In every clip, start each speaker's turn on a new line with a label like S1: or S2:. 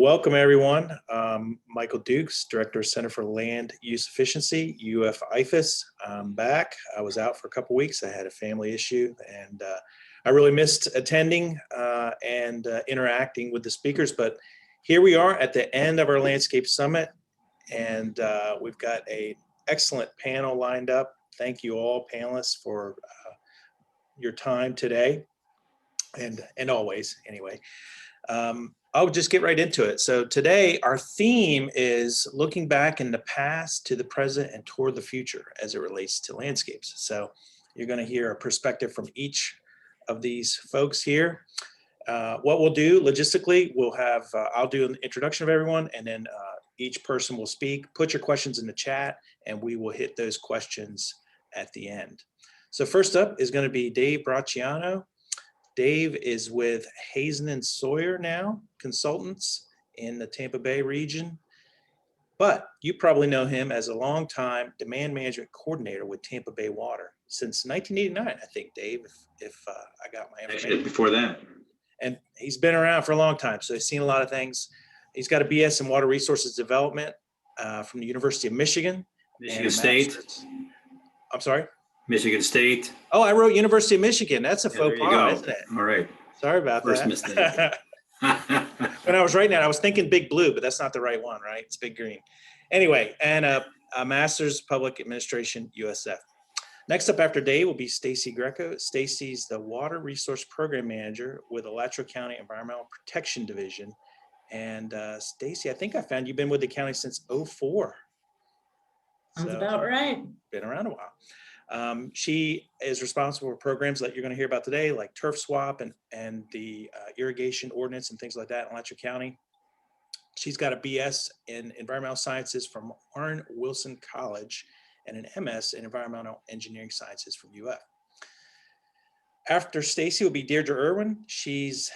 S1: Welcome, everyone. Michael Dukes, Director of Center for Land Use Efficiency, UF IFAS. I'm back. I was out for a couple weeks. I had a family issue, and I really missed attending and interacting with the speakers. But here we are at the end of our Landscape Summit, and we've got an excellent panel lined up. Thank you all panelists for your time today, and always, anyway. I'll just get right into it. So today our theme is looking back in the past to the present and toward the future as it relates to landscapes. So you're going to hear a perspective from each of these folks here. What we'll do logistically, we'll have, I'll do an introduction of everyone, and then each person will speak. Put your questions in the chat and we will hit those questions at the end. So first up is going to be Dave Bracciano. Dave is with Hazen and Sawyer now, consultants in the Tampa Bay region, but you probably know him as a longtime demand management coordinator with Tampa Bay Water since 1989, I think, Dave, if I got my information.
S2: Actually, before that.
S1: And he's been around for a long time, so he's seen a lot of things. He's got a BS in Water Resources Development from the University of Michigan.
S2: Michigan State.
S1: I'm sorry?
S2: Michigan State.
S1: Oh, I wrote University of Michigan. That's a faux pas, isn't it?
S2: All right.
S1: Sorry about
S2: First
S1: that.
S2: mistake.
S1: When I was writing that, I was thinking Big Blue, but that's not the right one, right? It's Big Green. Anyway, and a Master's Public Administration, USF. Next up after Dave will be Stacie Greco. Stacie's the Water Resource Program Manager with Alachua County Environmental Protection Division. And Stacie, I think I found you've been with the county since '04.
S3: Sounds about right.
S1: Been around a while. She is responsible for programs that you're going to hear about today, like turf swap and the irrigation ordinance and things like that in Alachua County. She's got a BS in environmental sciences from Warren Wilson College and an MS in environmental engineering sciences from UF. After Stacie will be Deirdre Irwin. She's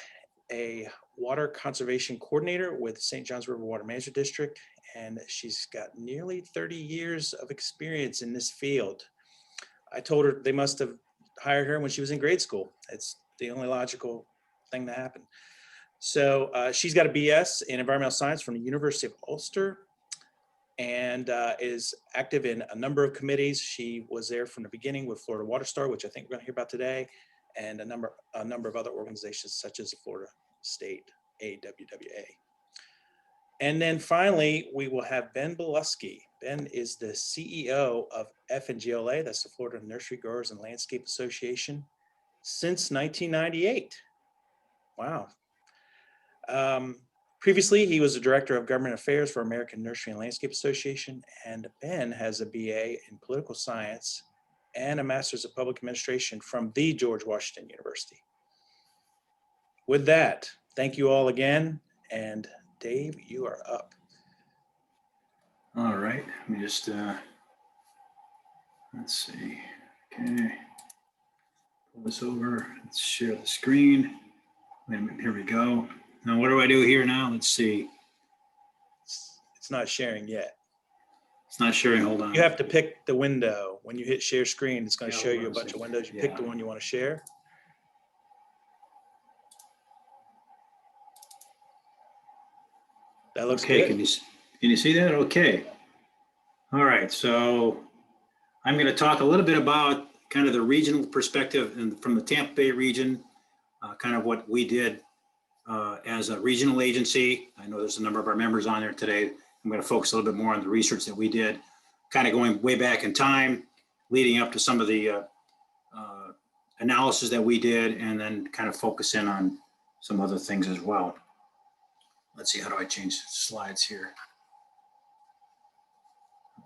S1: a water conservation coordinator with St. Johns River Water Management District, and she's got nearly 30 years of experience in this field. I told her they must have hired her when she was in grade school. It's the only logical thing to happen. So she's got a BS in environmental science from the University of Ulster and is active in a number of committees. She was there from the beginning with Florida Water Star, which I think we're going to hear about today, and a number of other organizations such as the Florida State AWWA. And then finally, we will have Ben Belusky. Ben is the CEO of Fngla, that's the Florida Nursery Growers and Landscape Association, since 1998. Wow. Previously, he was the Director of Government Affairs for American Nursery and Landscape Association, and Ben has a BA in Political Science and a Master's of Public Administration from the George Washington University. With that, thank you all again, and Dave, you are up.
S2: All right. Let me just, let's see. Okay. Pull this over. Let's share the screen. Wait a minute. Here we go. Now, what do I do here now? Let's see.
S1: It's not sharing yet.
S2: It's not sharing. Hold on.
S1: You have to pick the window. When you hit share screen, it's going to show you a bunch of windows. You pick
S2: Yeah.
S1: the one you want to share. That looks
S2: okay.
S1: good.
S2: Can you see that? Okay. All right. So I'm going to talk a little bit about kind of the regional perspective and from the Tampa Bay region, kind of what we did as a regional agency. I know there's a number of our members on there today. I'm going to focus a little bit more on the research that we did, kind of going way back in time, leading up to some of the analysis that we did, and then kind of focus in on some other things as well. Let's see, how do I change slides here?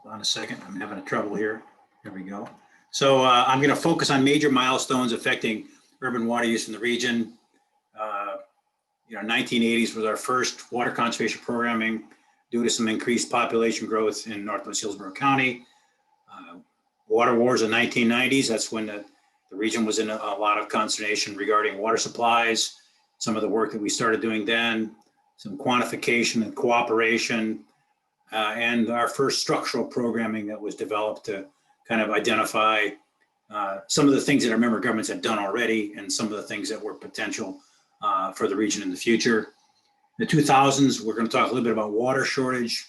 S2: Hold on a second, I'm having trouble here. There we go. So I'm going to focus on major milestones affecting urban water use in the region. 1980s was our first water conservation programming due to some increased population growth in Northwest Hillsborough County. Water wars in 1990s, that's when the region was in a lot of consternation regarding water supplies, some of the work that we started doing then, some quantification and cooperation, and our first structural programming that was developed to kind of identify some of the things that our member governments had done already and some of the things that were potential for the region in the future. the 2000s, we're going to talk a little bit about water shortage,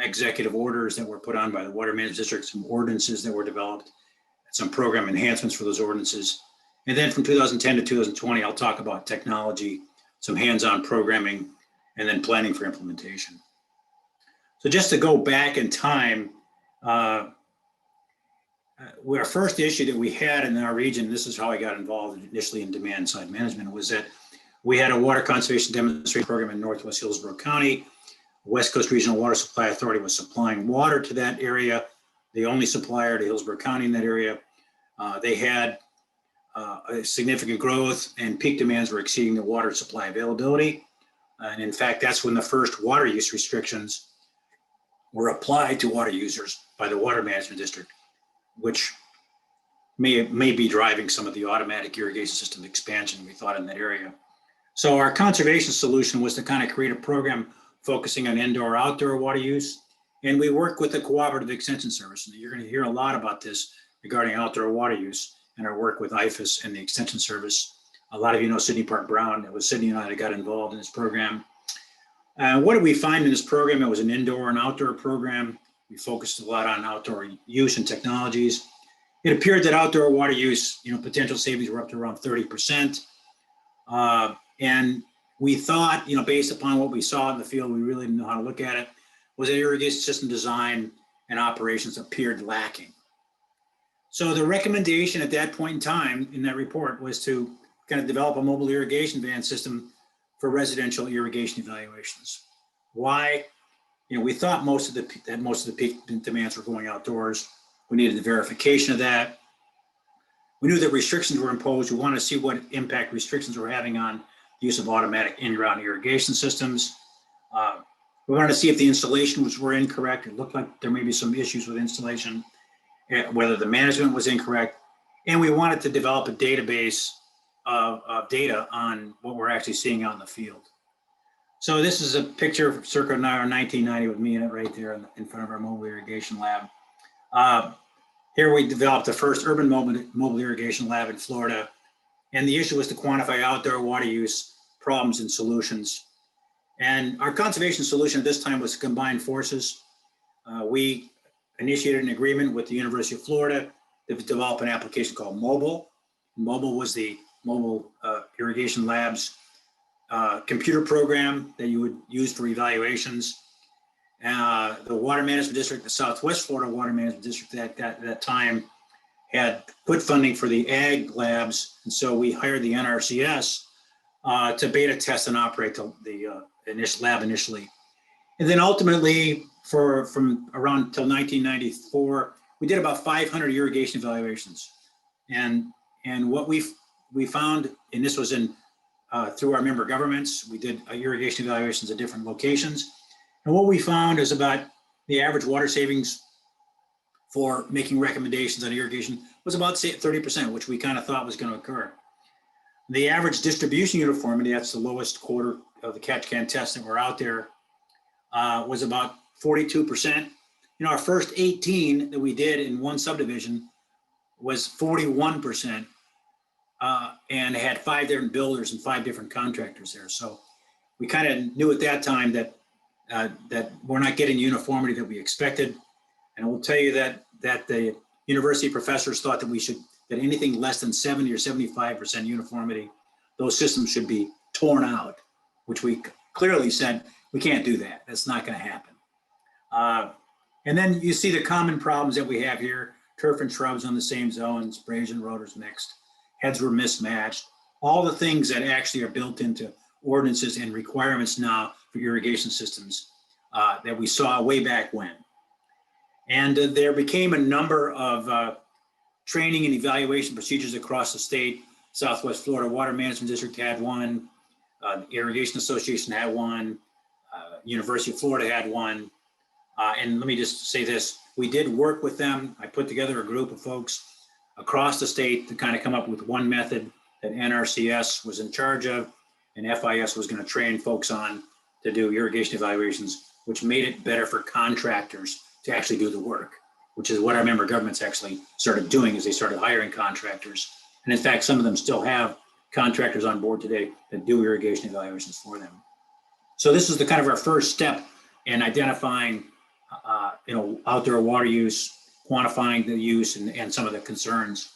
S2: executive orders that were put on by the Water Management District, some ordinances that were developed, some program enhancements for those ordinances. And then from 2010 to 2020, I'll talk about technology, some hands-on programming, and then planning for implementation. So just to go back in time, our first issue that we had in our region, this is how I got involved initially in demand side management, was that we had a water conservation demonstration program in Northwest Hillsborough County. West Coast Regional Water Supply Authority was supplying water to that area, the only supplier to Hillsborough County in that area. They had a significant growth, and peak demands were exceeding the water supply availability. And in fact, that's when the first water use restrictions were applied to water users by the Water Management District, which may be driving some of the automatic irrigation system expansion we thought in that area. So our conservation solution was to kind of create a program focusing on indoor-outdoor water use. And we work with the Cooperative Extension Service. And you're going to hear a lot about this regarding outdoor water use and our work with IFAS and the Extension Service. A lot of you know Sidney Park Brown. It was Sidney and I that got involved in this program. What did we find in this program? It was an indoor and outdoor program. We focused a lot on outdoor use and technologies. It appeared that outdoor water use, potential savings were up to around 30%. And we thought, based upon what we saw in the field, we really didn't know how to look at it, was that irrigation system design and operations appeared lacking. So the recommendation at that point in time in that report was to kind of develop a mobile irrigation van system for residential irrigation evaluations. Why? We thought most of the peak demands were going outdoors. We needed the verification of that. We knew that restrictions were imposed. We wanted to see what impact restrictions were having on the use of automatic in-ground irrigation systems. We wanted to see if the installations were incorrect. It looked like there may be some issues with installation, whether the management was incorrect. And we wanted to develop a database of data on what we're actually seeing out in the field. So this is a picture of circa 1990 with me in it right there in front of our mobile irrigation lab. Here we developed the first urban mobile irrigation lab in Florida. And the issue was to quantify outdoor water use problems and solutions. And our conservation solution at this time was to combine forces. We initiated an agreement with the University of Florida to develop an application called Mobile. Mobile was the mobile irrigation lab's computer program that you would use for evaluations. The Water Management District, the Southwest Florida Water Management District at that time had put funding for the ag labs. And so we hired the NRCS to beta test and operate the initial lab initially. And then ultimately from around till 1994, we did about 500 irrigation evaluations. And what we found, and this was through our member governments, we did irrigation evaluations at different locations. And what we found is about the average water savings for making recommendations on irrigation was about, say, 30%, which we kind of thought was going to occur. The average distribution uniformity, that's the lowest quarter of the catch can tests that were out there, was about 42%. Our first 18 that we did in one subdivision was 41%, and had 5 different builders and 5 different contractors there. So we kind of knew at that time that we're not getting uniformity that we expected. And I will tell you that the university professors thought that that anything less than 70 or 75% uniformity, those systems should be torn out, which we clearly said, we can't do that. That's not going to happen. And then you see the common problems that we have here: turf and shrubs on the same zones, sprays and rotors mixed, heads were mismatched, all the things that actually are built into ordinances and requirements now for irrigation systems that we saw way back when. And there became a number of training and evaluation procedures across the state. Southwest Florida Water Management District had one, the Irrigation Association had one, University of Florida had one. And let me just say this, we did work with them. I put together a group of folks across the state to kind of come up with one method that NRCS was in charge of, and FIS was going to train folks on to do irrigation evaluations, which made it better for contractors to actually do the work, which is what our member governments actually started doing, is they started hiring contractors. And in fact, some of them still have contractors on board today that do irrigation evaluations for them. So this is the kind of our first step in identifying, outdoor water use, quantifying the use and some of the concerns.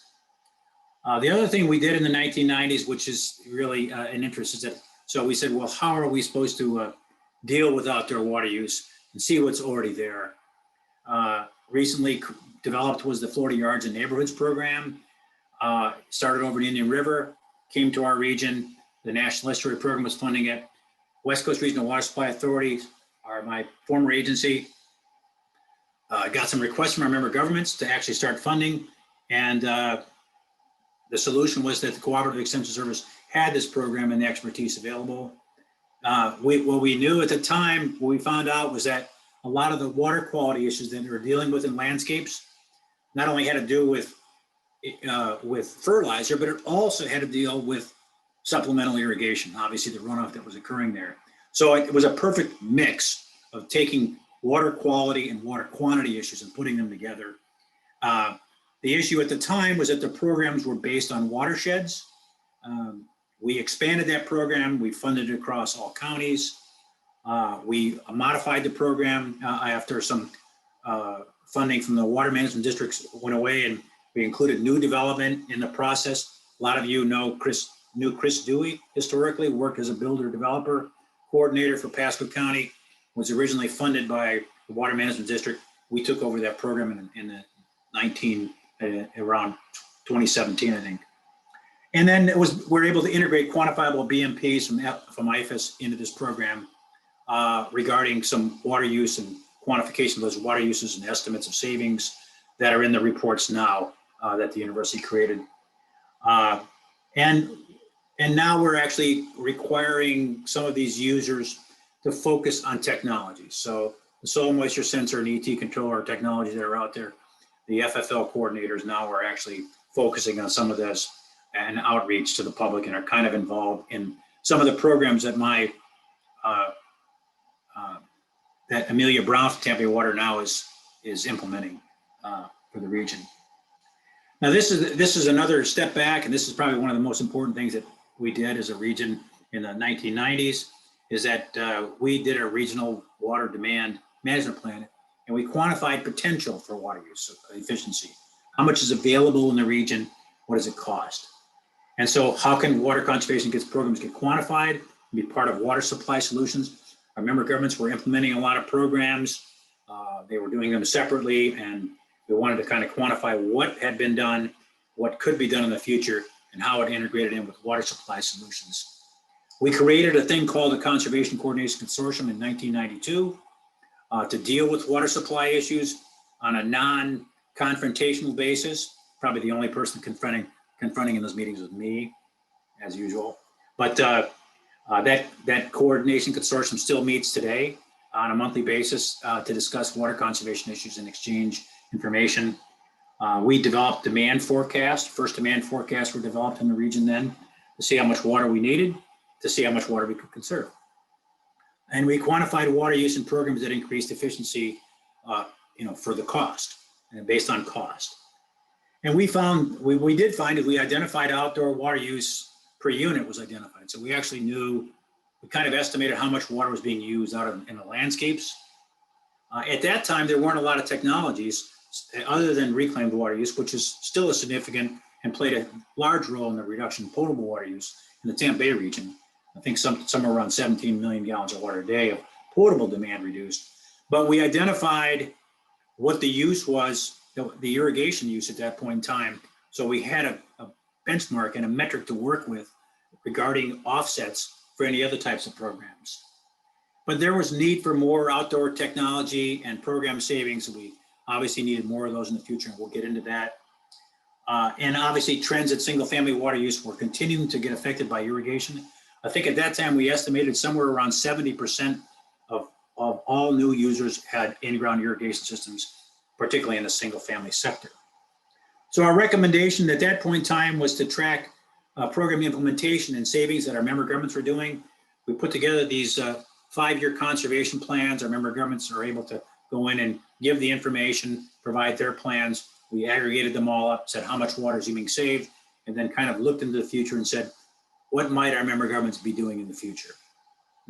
S2: The other thing we did in the 1990s, which is really an interest, is that, so we said, well, how are we supposed to deal with outdoor water use and see what's already there? Recently developed was the Florida Yards and Neighborhoods program. Started over in Indian River, came to our region. The National Estuary Program was funding it. West Coast Regional Water Supply Authority, my former agency, got some requests from our member governments to actually start funding. And the solution was that the Cooperative Extension Service had this program and the expertise available. What we knew at the time, what we found out was that a lot of the water quality issues that we were dealing with in landscapes not only had to do with fertilizer, but it also had to deal with supplemental irrigation, obviously the runoff that was occurring there. So it was a perfect mix of taking water quality and water quantity issues and putting them together. The issue at the time was that the programs were based on watersheds. We expanded that program. We funded it across all counties. We modified the program after some funding from the water management districts went away, and we included new development in the process. A lot of you know Chris Dewey, historically worked as a builder developer coordinator for Pasco County, was originally funded by the water management district. We took over that program in around 2017, I think. And then we're able to integrate quantifiable BMPs from IFAS into this program regarding some water use and quantification of those water uses and estimates of savings that are in the reports now that the university created. And now we're actually requiring some of these users to focus on technology. So the soil moisture sensor and ET controller technologies that are out there, the FFL coordinators now are actually focusing on some of this and outreach to the public and are kind of involved in some of the programs that that Amelia Brown from Tampa Bay Water now is implementing for the region. Now this is another step back, and this is probably one of the most important things that we did as a region in the 1990s, is that we did a regional water demand management plan, and we quantified potential for water use efficiency. How much is available in the region? What does it cost? And so how can water conservation programs get quantified and be part of water supply solutions? Our member governments were implementing a lot of programs. They were doing them separately, and we wanted to kind of quantify what had been done, what could be done in the future, and how it integrated in with water supply solutions. We created a thing called the Conservation Coordination Consortium in 1992 to deal with water supply issues on a non-confrontational basis. Probably the only person confronting in those meetings was me, as usual. But that coordination consortium still meets today on a monthly basis to discuss water conservation issues and exchange information. We developed demand forecasts. First demand forecasts were developed in the region then to see how much water we needed, to see how much water we could conserve. And we quantified water use in programs that increased efficiency, for the cost and based on cost. And we found, we did find that we identified outdoor water use per unit was identified. So we actually knew, we kind of estimated how much water was being used in the landscapes. At that time, there weren't a lot of technologies other than reclaimed water use, which is still a significant and played a large role in the reduction in potable water use in the Tampa Bay region. I think somewhere around 17 million gallons of water a day of potable demand reduced. But we identified what the use was, the irrigation use at that point in time. So we had a benchmark and a metric to work with regarding offsets for any other types of programs. But there was need for more outdoor technology and program savings. We obviously needed more of those in the future, and we'll get into that. And obviously trends at single family water use were continuing to get affected by irrigation. I think at that time we estimated somewhere around 70% of all new users had in-ground irrigation systems, particularly in the single family sector. So our recommendation at that point in time was to track program implementation and savings that our member governments were doing. We put together these 5-year conservation plans. Our member governments are able to go in and give the information, provide their plans. We aggregated them all up, said how much water is being saved, and then kind of looked into the future and said, what might our member governments be doing in the future?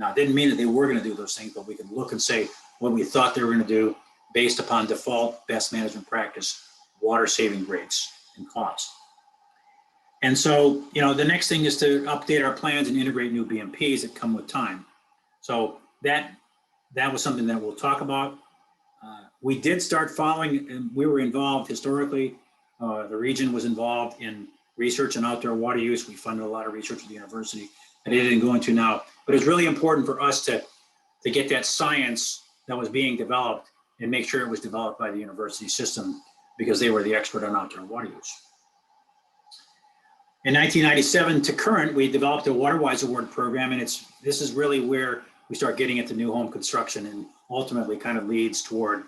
S2: Now, it didn't mean that they were going to do those things, but we could look and say what we thought they were going to do based upon default best management practice, water saving rates and costs. And so, the next thing is to update our plans and integrate new BMPs that come with time. So that was something that we'll talk about. We did start following, and we were involved historically. The region was involved in research on outdoor water use. We funded a lot of research at the university that it didn't go into now. But it's really important for us to get that science that was being developed and make sure it was developed by the university system because they were the expert on outdoor water use. In 1997 to current, we developed a WaterWise Award program, and this is really where we start getting into new home construction and ultimately kind of leads toward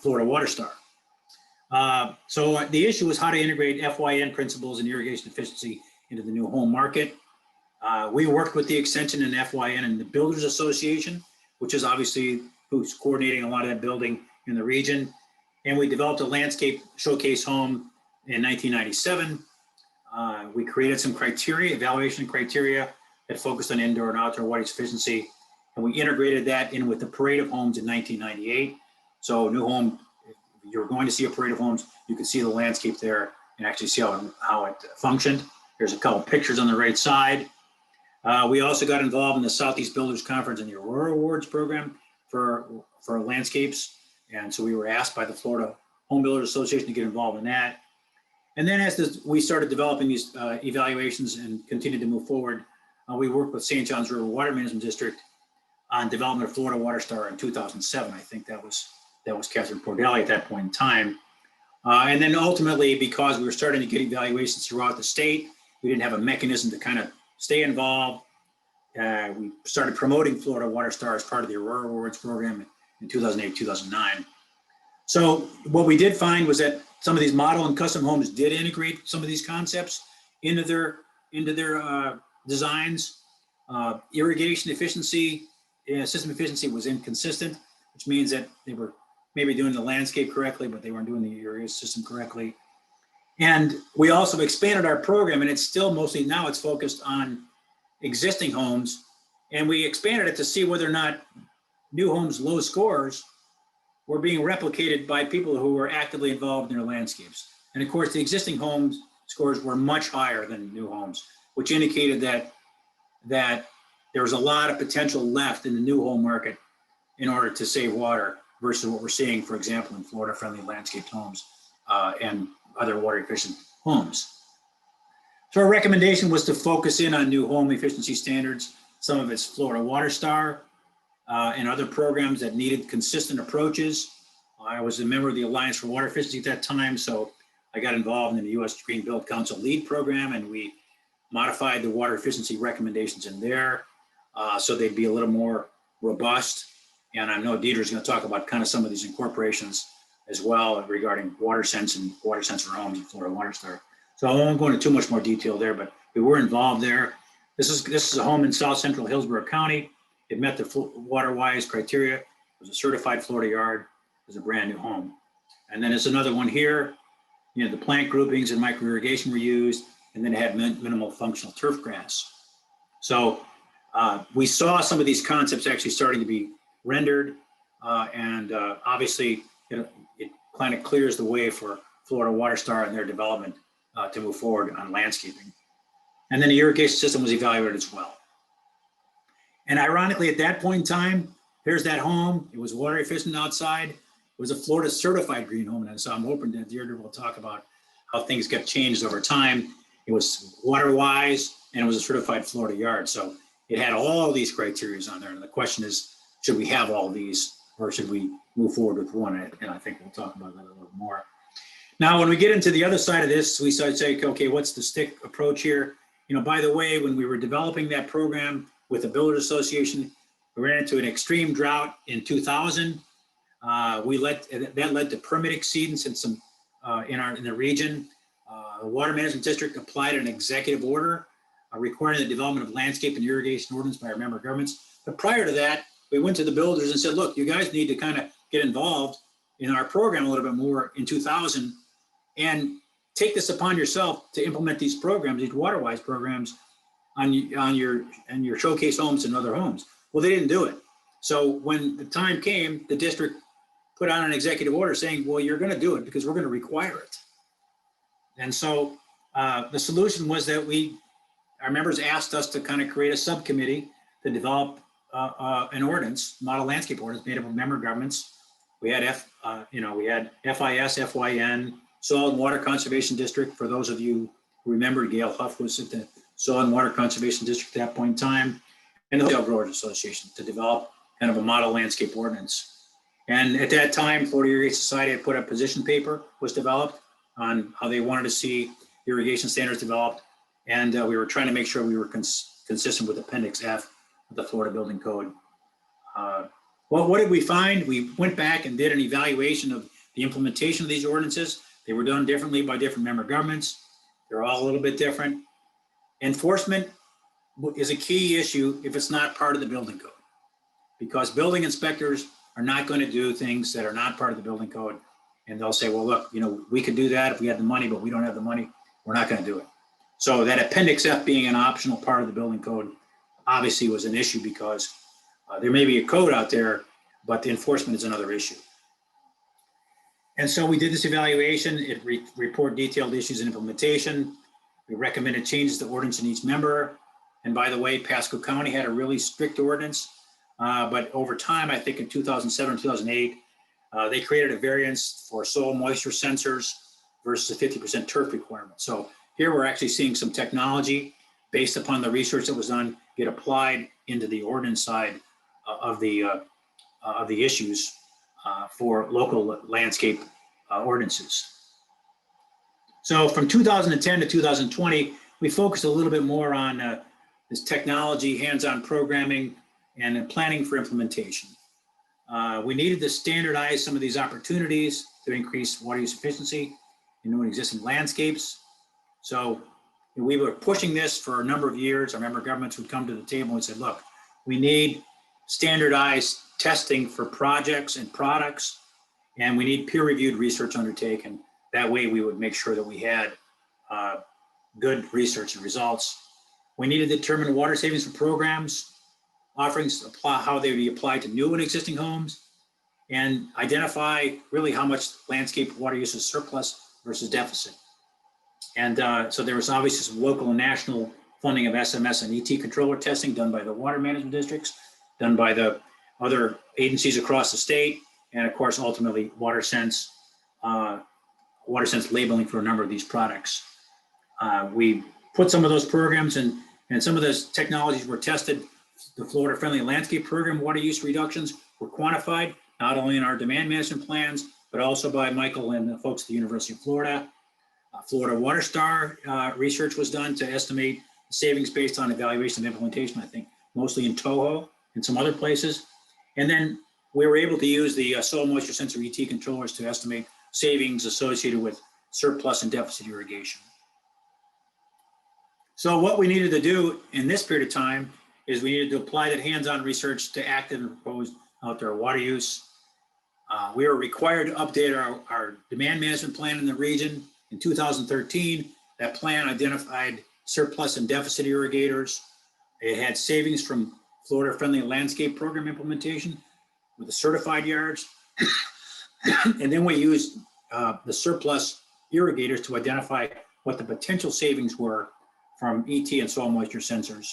S2: Florida Water Star. So the issue was how to integrate FYN principles and irrigation efficiency into the new home market. We worked with the Extension and FYN and the Builders Association, which is obviously who's coordinating a lot of that building in the region. And we developed a landscape showcase home in 1997. We created some criteria, evaluation criteria that focused on indoor and outdoor water efficiency. And we integrated that in with the parade of homes in 1998. So new home, if you're going to see a parade of homes, you can see the landscape there and actually see how it functioned. There's a couple pictures on the right side. We also got involved in the Southeast Builders Conference and the Aurora Awards program for landscapes. And so we were asked by the Florida Home Builders Association to get involved in that. And then as we started developing these evaluations and continued to move forward, we worked with St. John's River Water Management District on development of Florida Water Star in 2007. I think that was Catherine Pordelli at that point in time. And then ultimately, because we were starting to get evaluations throughout the state, we didn't have a mechanism to kind of stay involved. We started promoting Florida Water Star as part of the Aurora Awards program in 2008, 2009. So what we did find was that some of these model and custom homes did integrate some of these concepts into their designs. Irrigation efficiency, system efficiency was inconsistent, which means that they were maybe doing the landscape correctly, but they weren't doing the irrigation system correctly. And we also expanded our program, and it's still mostly now it's focused on existing homes. And we expanded it to see whether or not new homes' low scores were being replicated by people who were actively involved in their landscapes. And of course, the existing homes scores were much higher than new homes, which indicated that there was a lot of potential left in the new home market in order to save water versus what we're seeing, for example, in Florida-friendly landscaped homes and other water efficient homes. So our recommendation was to focus in on new home efficiency standards. Some of it's Florida Water Star and other programs that needed consistent approaches. I was a member of the Alliance for Water Efficiency at that time, so I got involved in the U.S. Green Build Council LEAD program, and we modified the water efficiency recommendations in there so they'd be a little more robust. And I know Deirdre is going to talk about kind of some of these incorporations as well regarding water sense and water sensor homes in Florida Water Star. So I won't go into too much more detail there, but we were involved there. This is a home in South Central Hillsborough County. It met the WaterWise criteria. It was a certified Florida yard. It was a brand new home. And then there's another one here. The plant groupings and micro irrigation were used, and then it had minimal functional turf grass. So we saw some of these concepts actually starting to be rendered, and obviously it kind of clears the way for Florida Water Star and their development to move forward on landscaping. And then the irrigation system was evaluated as well. And ironically, at that point in time, there's that home. It was water efficient outside. It was a Florida certified green home. And so I'm hoping that Deirdre will talk about how things got changed over time. It was water-wise, and it was a certified Florida yard. So it had all these criteria on there. And the question is, should we have all these, or should we move forward with one? And I think we'll talk about that a little more. Now, when we get into the other side of this, we start saying, okay, what's the stick approach here? By the way, when we were developing that program with the Builders Association, we ran into an extreme drought in 2000. That led to permit exceedance in some in the region. The Water Management District applied an executive order requiring the development of landscape and irrigation ordinance by our member governments. But prior to that, we went to the builders and said, look, you guys need to kind of get involved in our program a little bit more in 2000 and take this upon yourself to implement these programs, these WaterWise programs, on your showcase homes and other homes. Well, they didn't do it. So when the time came, the district put out an executive order saying, well, you're going to do it because we're going to require it. And so the solution was that our members asked us to kind of create a subcommittee to develop an ordinance, model landscape ordinance made up of member governments. We had we had FIS, FYN, Soil and Water Conservation District. For those of you who remember, Gail Huff was at the Soil and Water Conservation District at that point in time, and the Hotel Growers Association to develop kind of a model landscape ordinance. And at that time, Florida Irrigation Society had put a position paper, was developed on how they wanted to see irrigation standards developed. And we were trying to make sure we were consistent with Appendix F of the Florida Building Code. Well, what did we find? We went back and did an evaluation of the implementation of these ordinances. They were done differently by different member governments. They're all a little bit different. Enforcement is a key issue if it's not part of the building code, because building inspectors are not going to do things that are not part of the building code. And they'll say, well, look, we could do that if we had the money, but we don't have the money. We're not going to do it. So that Appendix F being an optional part of the building code obviously was an issue, because there may be a code out there, but the enforcement is another issue. And so we did this evaluation. It report detailed issues in implementation. We recommended changes to ordinance in each member. And by the way, Pasco County had a really strict ordinance, but over time, I think in 2007, 2008, they created a variance for soil moisture sensors versus a 50% turf requirement. So here we're actually seeing some technology based upon the research that was done get applied into the ordinance side of the issues for local landscape ordinances. So from 2010 to 2020, we focused a little bit more on this technology, hands-on programming, and planning for implementation. We needed to standardize some of these opportunities to increase water use efficiency in new and existing landscapes. So we were pushing this for a number of years. Our member governments would come to the table and say, look, we need standardized testing for projects and products, and we need peer-reviewed research undertaken. That way we would make sure that we had good research and results. We need to determine water savings for programs, offerings, how they would be applied to new and existing homes, and identify really how much landscape water use is surplus versus deficit. And so there was obviously some local and national funding of SMS and ET controller testing done by the water management districts, done by the other agencies across the state, and of course, ultimately, WaterSense labeling for a number of these products. We put some of those programs and some of those technologies were tested. The Florida Friendly Landscape Program water use reductions were quantified, not only in our demand management plans, but also by Michael and the folks at the University of Florida. Florida Water Star research was done to estimate savings based on evaluation of implementation, I think, mostly in Toho and some other places. And then we were able to use the soil moisture sensor ET controllers to estimate savings associated with surplus and deficit irrigation. So what we needed to do in this period of time is we needed to apply that hands-on research to active and proposed outdoor water use. We were required to update our demand management plan in the region. In 2013, that plan identified surplus and deficit irrigators. It had savings from Florida Friendly Landscape Program implementation with the certified yards. And then we used the surplus irrigators to identify what the potential savings were from ET and soil moisture sensors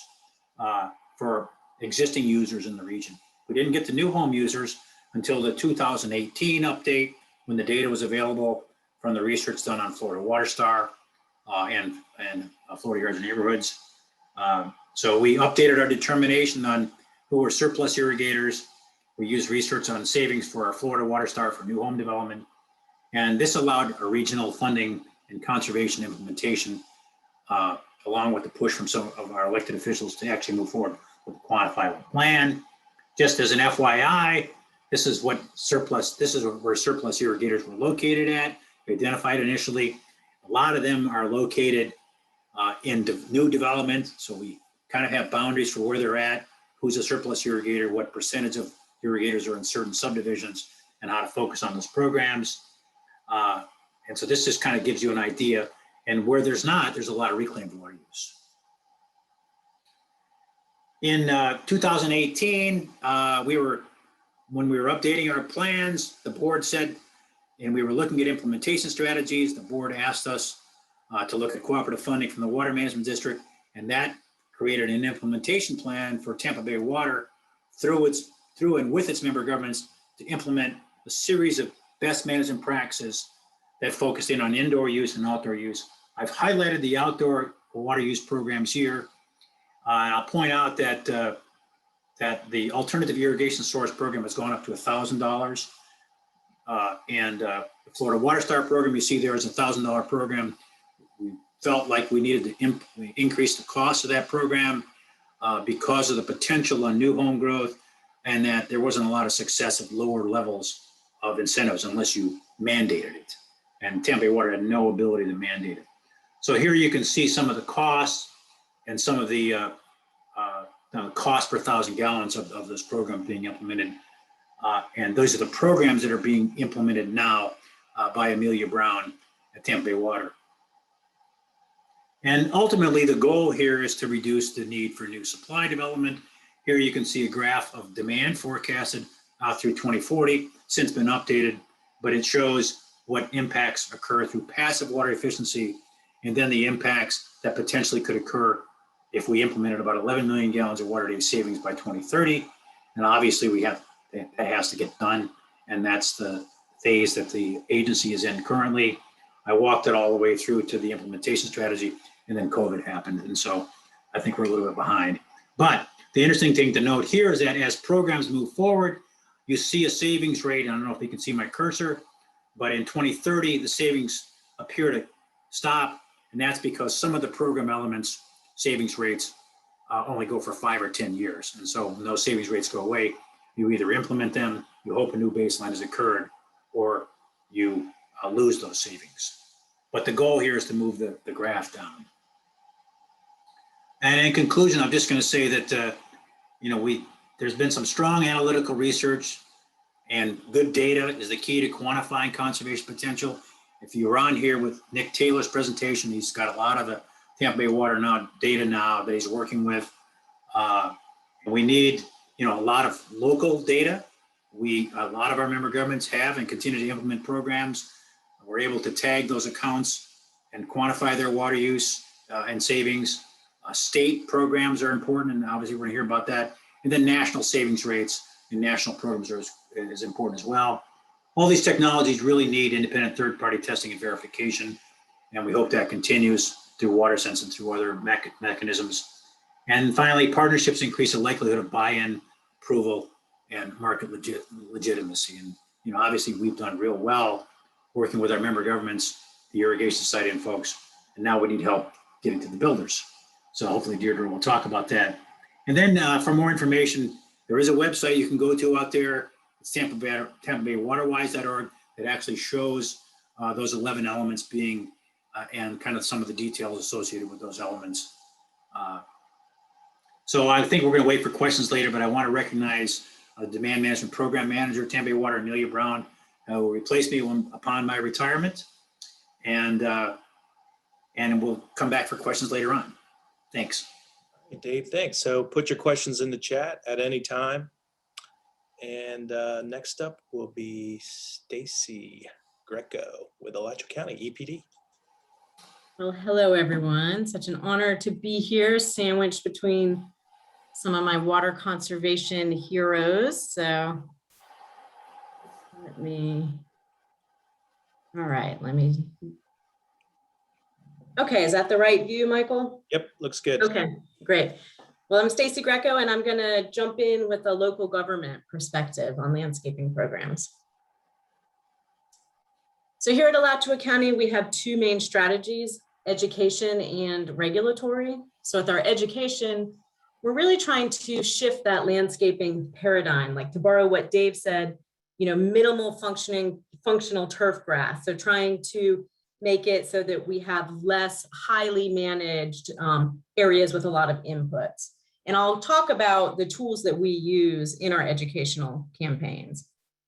S2: for existing users in the region. We didn't get the new home users until the 2018 update, when the data was available from the research done on Florida Water Star and Florida Yards and Neighborhoods. So we updated our determination on who were surplus irrigators. We used research on savings for our Florida Water Star for new home development. And this allowed a regional funding and conservation implementation, along with the push from some of our elected officials to actually move forward with a quantifiable plan. Just as an FYI, this is where surplus irrigators were located at. We identified initially. A lot of them are located in new development. So we kind of have boundaries for where they're at, who's a surplus irrigator, what percentage of irrigators are in certain subdivisions, and how to focus on those programs. And so this just kind of gives you an idea. And where there's not, there's a lot of reclaimed water use. In 2018, when we were updating our plans, the board said, and we were looking at implementation strategies, the board asked us to look at cooperative funding from the Water Management District, and that created an implementation plan for Tampa Bay Water through and with its member governments to implement a series of best management practices that focused in on indoor use and outdoor use. I've highlighted the outdoor water use programs here. I'll point out that the alternative irrigation source program has gone up to $1,000. And the Florida Water Star program you see there is a $1,000 program. We felt like we needed to increase the cost of that program because of the potential on new home growth, and that there wasn't a lot of success at lower levels of incentives unless you mandated it. And Tampa Bay Water had no ability to mandate it. So here you can see some of the costs and some of the cost per 1,000 gallons of this program being implemented. And those are the programs that are being implemented now by Amelia Brown at Tampa Bay Water. And ultimately, the goal here is to reduce the need for new supply development. Here you can see a graph of demand forecasted out through 2040, since been updated, but it shows what impacts occur through passive water efficiency, and then the impacts that potentially could occur if we implemented about 11 million gallons of water day savings by 2030. And obviously that has to get done, and that's the phase that the agency is in currently. I walked it all the way through to the implementation strategy, and then COVID happened. And so I think we're a little bit behind. But the interesting thing to note here is that as programs move forward, you see a savings rate. I don't know if you can see my cursor, but in 2030, the savings appear to stop. And that's because some of the program elements, savings rates only go for 5 or 10 years. And so when those savings rates go away, you either implement them, you hope a new baseline has occurred, or you lose those savings. But the goal here is to move the graph down. And in conclusion, I'm just going to say that there's been some strong analytical research, and good data is the key to quantifying conservation potential. If you were on here with Nick Taylor's presentation, he's got a lot of the Tampa Bay Water data now that he's working with. We need a lot of local data. A lot of our member governments have and continue to implement programs. We're able to tag those accounts and quantify their water use and savings. State programs are important, and obviously we're going to hear about that. And then national savings rates and national programs is important as well. All these technologies really need independent third-party testing and verification, and we hope that continues through WaterSense and through other mechanisms. And finally, partnerships increase the likelihood of buy-in, approval, and market legitimacy. And obviously we've done real well working with our member governments, the Irrigation Society and folks, and now we need help getting to the builders. So hopefully Deirdre will talk about that. And then for more information, there is a website you can go to out there. It's TampaBayWaterWise.org that actually shows those 11 elements being and kind of some of the details associated with those elements. So I think we're going to wait for questions later, but I want to recognize the Demand Management Program Manager, Tampa Bay Water, Amelia Brown, who will replace me upon my retirement. And we'll come back for questions later on. Thanks.
S1: Hey, Dave, thanks. So put your questions in the chat at any time. And next up will be Stacie Greco with Alachua County EPD.
S3: Well, hello, everyone. Such an honor to be here, sandwiched between some of my water conservation heroes. So let me okay, is that the right view, Michael?
S1: Yep, looks good.
S3: Okay, great. Well, I'm Stacie Greco, and I'm going to jump in with a local government perspective on landscaping programs. So here at Alachua County, we have two main strategies, education and regulatory. So with our education, we're really trying to shift that landscaping paradigm, like to borrow what Dave said, minimal functional turf grass. So trying to make it so that we have less highly managed areas with a lot of inputs. And I'll talk about the tools that we use in our educational campaigns.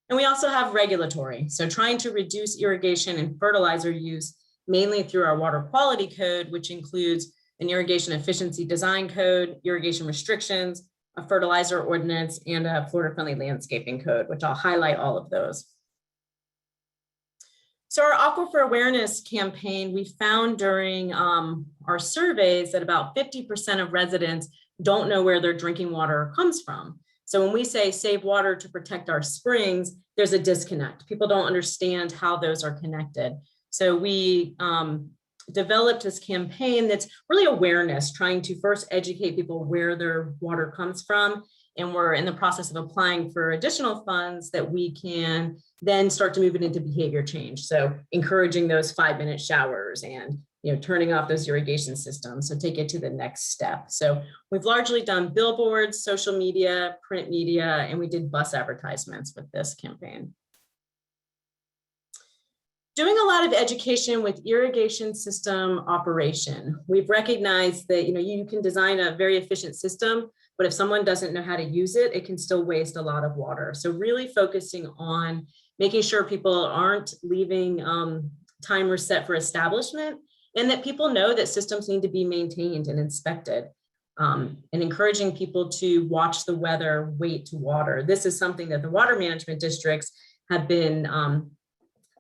S3: And we also have regulatory. So trying to reduce irrigation and fertilizer use, mainly through our water quality code, which includes an irrigation efficiency design code, irrigation restrictions, a fertilizer ordinance, and a Florida-friendly landscaping code, which I'll highlight all of those. So our aquifer awareness campaign, we found during our surveys that about 50% of residents don't know where their drinking water comes from. So when we say save water to protect our springs, there's a disconnect. People don't understand how those are connected. So we developed this campaign that's really awareness, trying to first educate people where their water comes from. And we're in the process of applying for additional funds that we can then start to move it into behavior change. So encouraging those 5-minute showers and turning off those irrigation systems. So take it to the next step. So we've largely done billboards, social media, print media, and we did bus advertisements with this campaign. Doing a lot of education with irrigation system operation. We've recognized that you can design a very efficient system, but if someone doesn't know how to use it, it can still waste a lot of water. So really focusing on making sure people aren't leaving timers set for establishment, and that people know that systems need to be maintained and inspected, and encouraging people to watch the weather, wait to water. This is something that the water management districts have been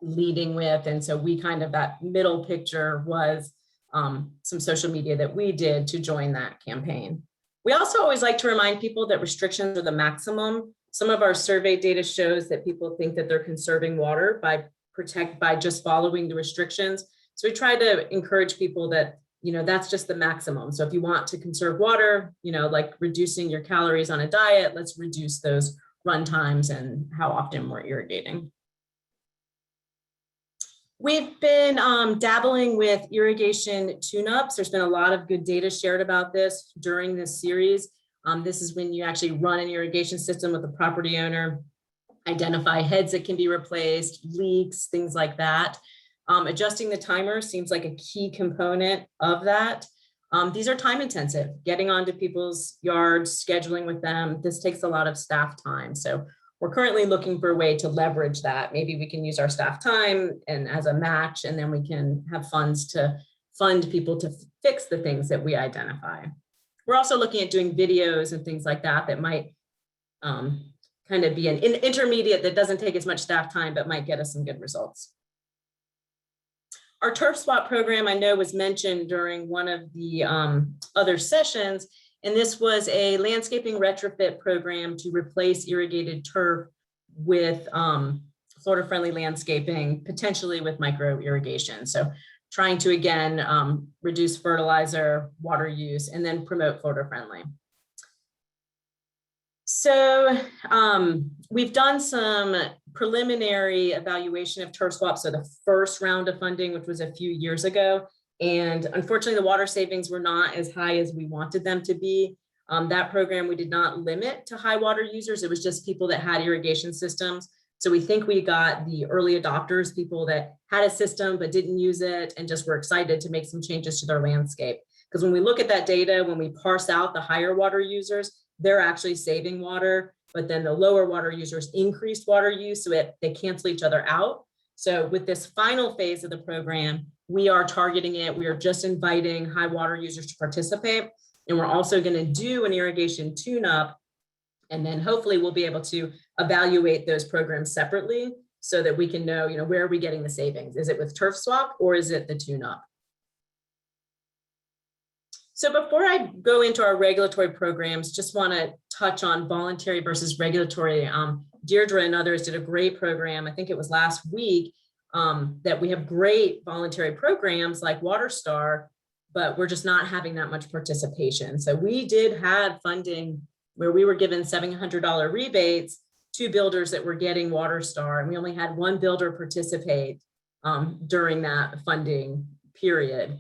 S3: leading with. And so we that middle picture was some social media that we did to join that campaign. We also always like to remind people that restrictions are the maximum. Some of our survey data shows that people think that they're conserving water by just following the restrictions. So we try to encourage people that, that's just the maximum. So if you want to conserve water, like reducing your calories on a diet, let's reduce those run times and how often we're irrigating. We've been dabbling with irrigation tune-ups. There's been a lot of good data shared about this during this series. This is when you actually run an irrigation system with the property owner, identify heads that can be replaced, leaks, things like that. Adjusting the timer seems like a key component of that. These are time intensive, getting onto people's yards, scheduling with them. This takes a lot of staff time. So we're currently looking for a way to leverage that. Maybe we can use our staff time and as a match, and then we can have funds to fund people to fix the things that we identify. We're also looking at doing videos and things like that that might kind of be an intermediate that doesn't take as much staff time, but might get us some good results. Our turf swap program, I know, was mentioned during one of the other sessions, and this was a landscaping retrofit program to replace irrigated turf with Florida-friendly landscaping, potentially with micro irrigation. So trying to, again, reduce fertilizer, water use, and then promote Florida-friendly. So we've done some preliminary evaluation of turf swaps. So the first round of funding, which was a few years ago, and unfortunately the water savings were not as high as we wanted them to be. That program we did not limit to high water users. It was just people that had irrigation systems. So we think we got the early adopters, people that had a system but didn't use it and just were excited to make some changes to their landscape. Because when we look at that data, when we parse out the higher water users, they're actually saving water, but then the lower water users increased water use, so they cancel each other out. So with this final phase of the program, we are targeting it. We are just inviting high water users to participate. And we're also going to do an irrigation tune-up. And then hopefully we'll be able to evaluate those programs separately so that we can know, where are we getting the savings? Is it with turf swap or is it the tune-up? So before I go into our regulatory programs, just want to touch on voluntary versus regulatory. Deirdre and others did a great program, I think it was last week, that we have great voluntary programs like WaterStar, but we're just not having that much participation. So we did have funding where we were given $700 rebates to builders that were getting WaterStar, and we only had one builder participate during that funding period.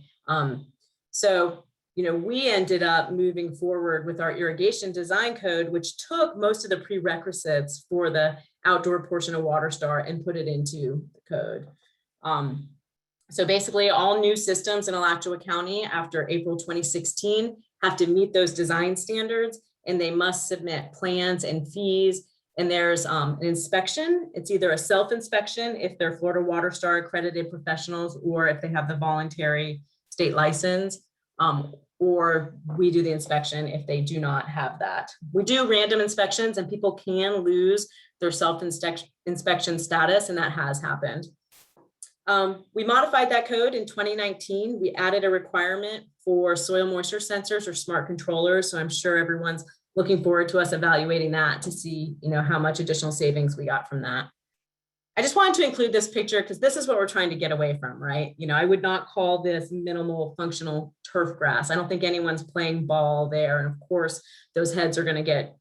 S3: We ended up moving forward with our irrigation design code, which took most of the prerequisites for the outdoor portion of WaterStar and put it into the code. So basically all new systems in Alachua County after April 2016 have to meet those design standards, and they must submit plans and fees. And there's an inspection. It's either a self-inspection if they're Florida WaterStar accredited professionals, or if they have the voluntary state license. or we do the inspection if they do not have that. We do random inspections and people can lose their self-inspection status, and that has happened. We modified that code in 2019. We added a requirement for soil moisture sensors or smart controllers. So I'm sure everyone's looking forward to us evaluating that to see, how much additional savings we got from that. I just wanted to include this picture because this is what we're trying to get away from, right? I would not call this minimal functional turf grass. I don't think anyone's playing ball there. And of course, those heads are going to get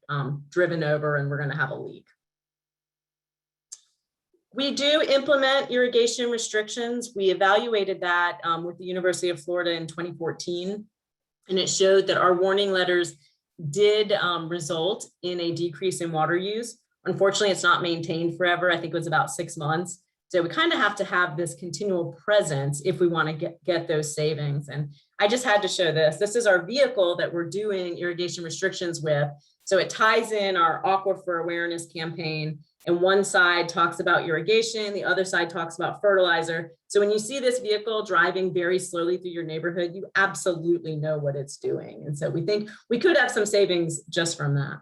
S3: driven over and we're going to have a leak. We do implement irrigation restrictions. We evaluated that with the University of Florida in 2014, and it showed that our warning letters did result in a decrease in water use. Unfortunately, it's not maintained forever. I think it was about 6 months. So we kind of have to have this continual presence if we want to get those savings. And I just had to show this. This is our vehicle that we're doing irrigation restrictions with. So it ties in our Aquifer awareness campaign. And one side talks about irrigation, the other side talks about fertilizer. So when you see this vehicle driving very slowly through your neighborhood, you absolutely know what it's doing. And so we think we could have some savings just from that.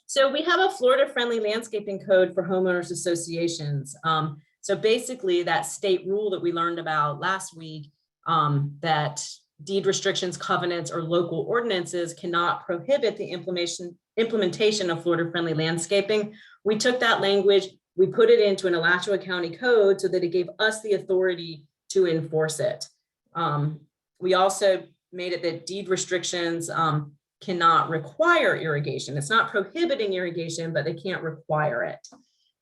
S3: So we have a Florida-friendly landscaping code for homeowners associations. So basically that state rule that we learned about last week, that deed restrictions, covenants, or local ordinances cannot prohibit the implementation of Florida-friendly landscaping. We took that language, we put it into an Alachua County code so that it gave us the authority to enforce it. We also made it that deed restrictions cannot require irrigation. It's not prohibiting irrigation, but they can't require it.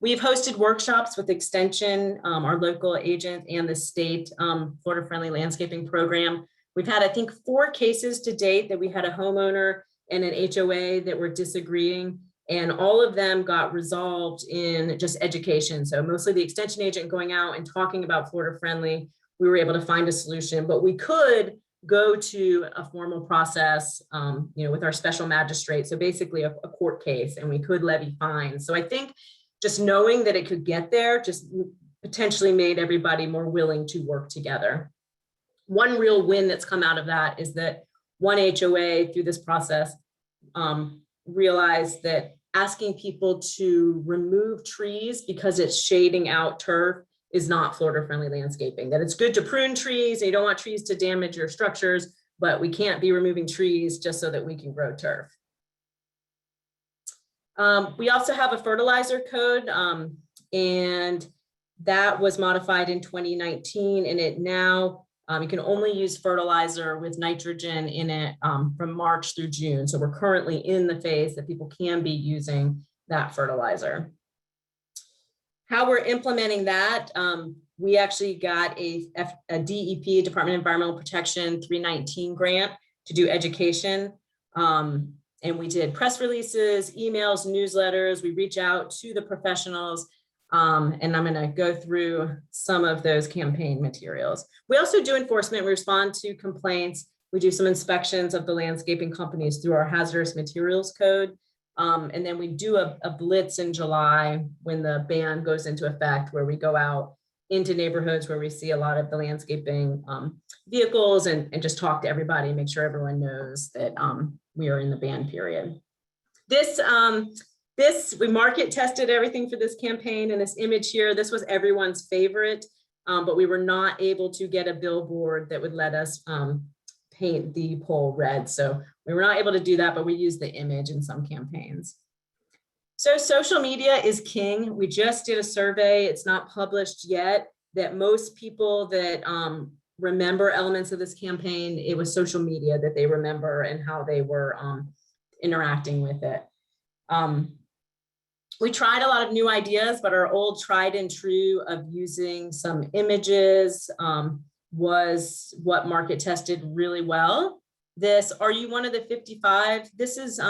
S3: We've hosted workshops with Extension, our local agent, and the state Florida-friendly landscaping program. We've had, I think, 4 cases to date that we had a homeowner and an HOA that were disagreeing, and all of them got resolved in just education. So mostly the extension agent going out and talking about Florida-friendly, we were able to find a solution, but we could go to a formal process, with our special magistrate. So basically a court case, and we could levy fines. So I think just knowing that it could get there just potentially made everybody more willing to work together. One real win that's come out of that is that one HOA through this process realized that asking people to remove trees because it's shading out turf is not Florida-friendly landscaping, that it's good to prune trees and you don't want trees to damage your structures, but we can't be removing trees just so that we can grow turf. We also have a fertilizer code, and that was modified in 2019, and it now, you can only use fertilizer with nitrogen in it from March through June. So we're currently in the phase that people can be using that fertilizer. How we're implementing that, we actually got a DEP, Department of Environmental Protection 319 grant to do education. And we did press releases, emails, newsletters. We reach out to the professionals, and I'm gonna go through some of those campaign materials. We also do enforcement. We respond to complaints. We do some inspections of the landscaping companies through our hazardous materials code. And then we do a blitz in July when the ban goes into effect, where we go out into neighborhoods where we see a lot of the landscaping vehicles and just talk to everybody and make sure everyone knows that we are in the ban period. We market tested everything for this campaign, and this image here, this was everyone's favorite, but we were not able to get a billboard that would let us paint the pole red. So we were not able to do that, but we used the image in some campaigns. So social media is king. We just did a survey, it's not published yet, that most people that remember elements of this campaign, it was social media that they remember and how they were interacting with it. We tried a lot of new ideas, but our old tried and true of using some images was what market tested really well. This, are you one of the 55? This is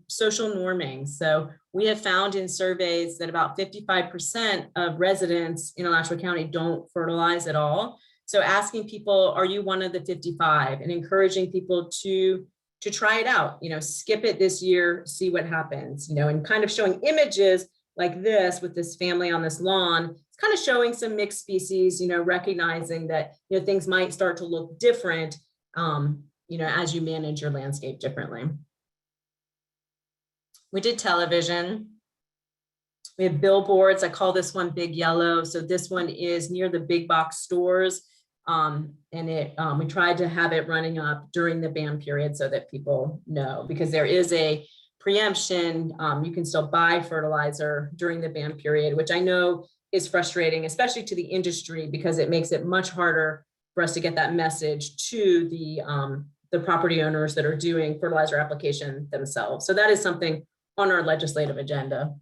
S3: social norming. So we have found in surveys that about 55% of residents in Alachua County don't fertilize at all. So asking people, are you one of the 55, and encouraging people to try it out, skip it this year, see what happens, and kind of showing images like this with this family on this lawn. It's kind of showing some mixed species, recognizing that, things might start to look different, as you manage your landscape differently. We did television. We have billboards. I call this one Big Yellow. So this one is near the big box stores. And we tried to have it running up during the ban period so that people know, because there is a preemption. You can still buy fertilizer during the ban period, which I know is frustrating, especially to the industry, because it makes it much harder for us to get that message to the property owners that are doing fertilizer application themselves. So that is something on our legislative agenda.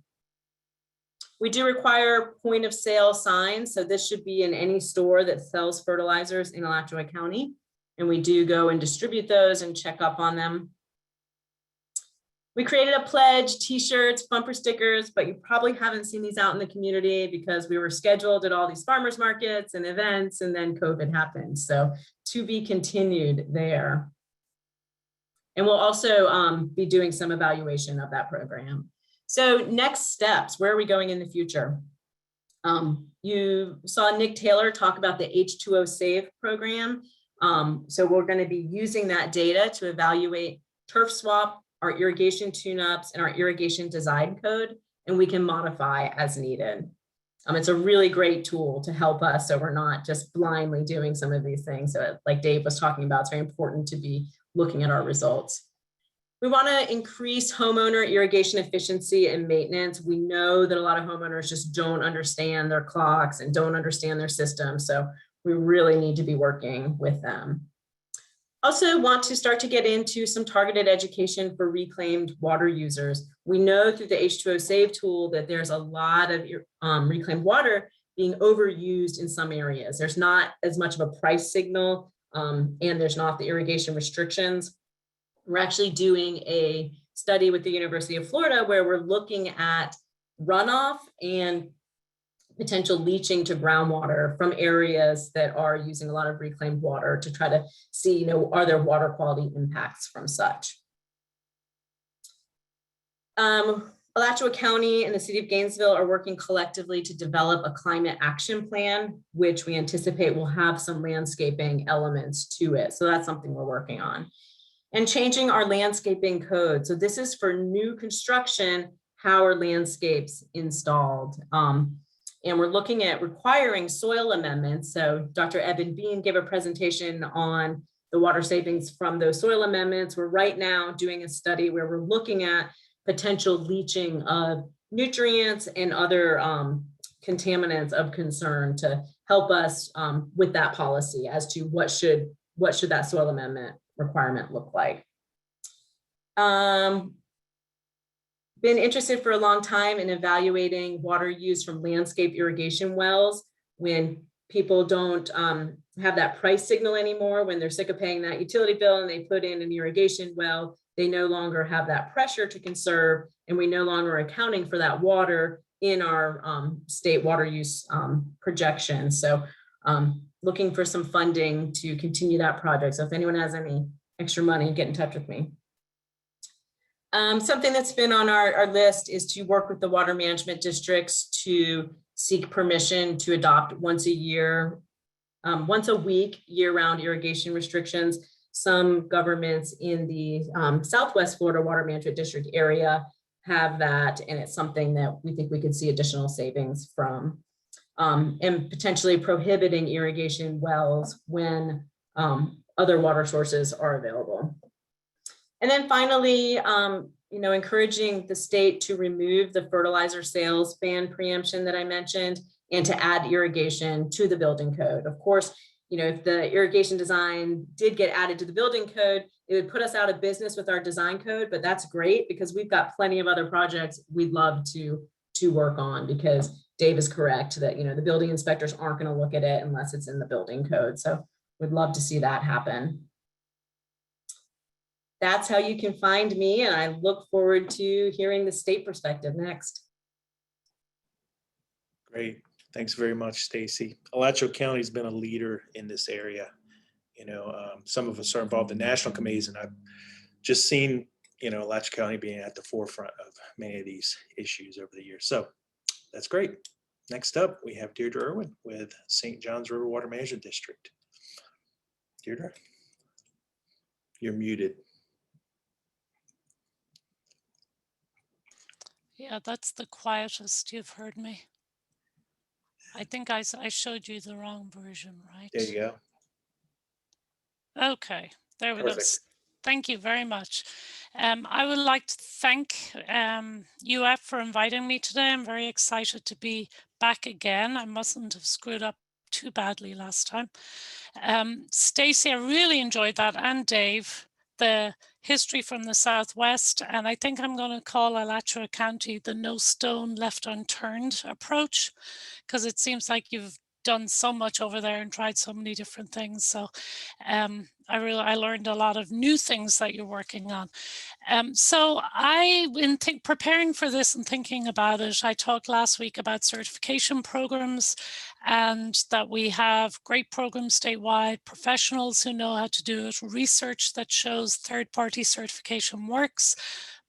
S3: We do require point of sale signs. So this should be in any store that sells fertilizers in Alachua County. And we do go and distribute those and check up on them. We created a pledge, t-shirts, bumper stickers, but you probably haven't seen these out in the community because we were scheduled at all these farmers markets and events, and then COVID happened. So to be continued there. And we'll also be doing some evaluation of that program. So next steps, where are we going in the future? You saw Nick Taylor talk about the H2O Save program. So we're going to be using that data to evaluate turf swap, our irrigation tune-ups, and our irrigation design code, and we can modify as needed. It's a really great tool to help us so we're not just blindly doing some of these things. So like Dave was talking about, it's very important to be looking at our results. We want to increase homeowner irrigation efficiency and maintenance. We know that a lot of homeowners just don't understand their clocks and don't understand their system. So we really need to be working with them. Also want to start to get into some targeted education for reclaimed water users. We know through the H2O Save tool that there's a lot of reclaimed water being overused in some areas. There's not as much of a price signal, and there's not the irrigation restrictions. We're actually doing a study with the University of Florida where we're looking at runoff and potential leaching to groundwater from areas that are using a lot of reclaimed water to try to see, are there water quality impacts from such? Alachua County and the city of Gainesville are working collectively to develop a climate action plan, which we anticipate will have some landscaping elements to it. So that's something we're working on. And changing our landscaping code. So this is for new construction, how are landscapes installed? And we're looking at requiring soil amendments. So Dr. Eben Bean gave a presentation on the water savings from those soil amendments. We're right now doing a study where we're looking at potential leaching of nutrients and other contaminants of concern to help us with that policy as to what should that soil amendment requirement look like. Been interested for a long time in evaluating water use from landscape irrigation wells when people don't have that price signal anymore, when they're sick of paying that utility bill and they put in an irrigation well, they no longer have that pressure to conserve, and we no longer are accounting for that water in our state water use projections. So looking for some funding to continue that project. So if anyone has any extra money, get in touch with me. Something that's been on our list is to work with the water management districts to seek permission to adopt once a week, year-round irrigation restrictions. Some governments in the Southwest Florida Water Management District area have that, and it's something that we think we could see additional savings from. And potentially prohibiting irrigation wells when other water sources are available. And then finally, encouraging the state to remove the fertilizer sales ban preemption that I mentioned and to add irrigation to the building code. Of course, if the irrigation design did get added to the building code, it would put us out of business with our design code, but that's great because we've got plenty of other projects we'd love to work on, because Dave is correct that, the building inspectors aren't going to look at it unless it's in the building code. So we'd love to see that happen. That's how you can find me, and I look forward to hearing the state perspective next.
S1: Great. Thanks very much, Stacie. Alachua County has been a leader in this area. Some of us are involved in national committees, and I've just seen, Alachua County being at the forefront of many of these issues over the years. So that's great. Next up, we have Deirdre Irwin with St. John's River Water Management District. Deirdre, you're muted.
S4: Yeah, that's the quietest you've heard me. I think I showed you the wrong version, right?
S1: There you go.
S4: Okay, there we go.
S1: Perfect.
S4: Thank you very much. I would like to thank UF for inviting me today. I'm very excited to be back again. I mustn't have screwed up too badly last time. Stacie, I really enjoyed that, and Dave, the history from the Southwest, and I think I'm going to call Alachua County the no stone left unturned approach, because it seems like you've done so much over there and tried so many different things. So I learned a lot of new things that you're working on. So in preparing for this and thinking about it, I talked last week about certification programs, and that we have great programs statewide, professionals who know how to do it, research that shows third-party certification works,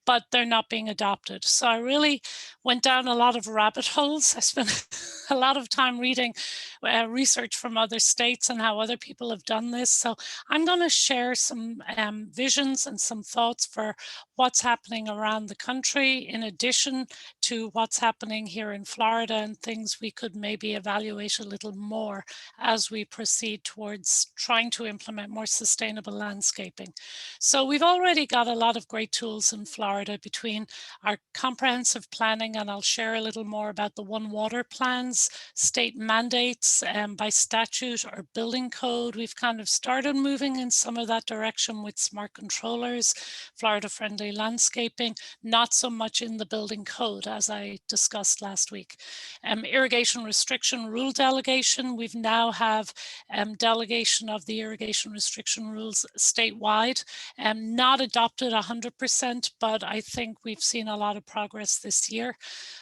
S4: but they're not being adopted. So I really went down a lot of rabbit holes. I spent a lot of time reading research from other states and how other people have done this. So I'm going to share some visions and some thoughts for what's happening around the country, in addition to what's happening here in Florida, and things we could maybe evaluate a little more as we proceed towards trying to implement more sustainable landscaping. So we've already got a lot of great tools in Florida between our comprehensive planning, and I'll share a little more about the One Water plans, state mandates by statute or building code. We've kind of started moving in some of that direction with smart controllers, Florida friendly landscaping, not so much in the building code as I discussed last week. Irrigation restriction rule delegation, we've now have delegation of the irrigation restriction rules statewide, not adopted 100%, but I think we've seen a lot of progress this year.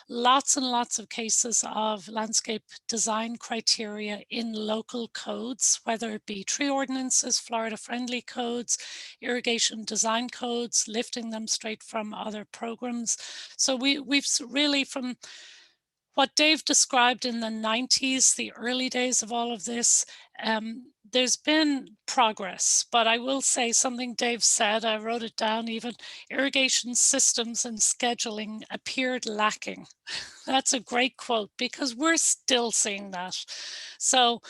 S4: Lots and lots of cases of landscape design criteria in local codes, whether it be tree ordinances, Florida friendly codes, irrigation design codes, lifting them straight from other programs. So we've really, from what Dave described in the 90s, the early days of all of this, there's been progress, but I will say something Dave said, I wrote it down even, irrigation systems and scheduling appeared lacking. That's a great quote, because we're still seeing that. So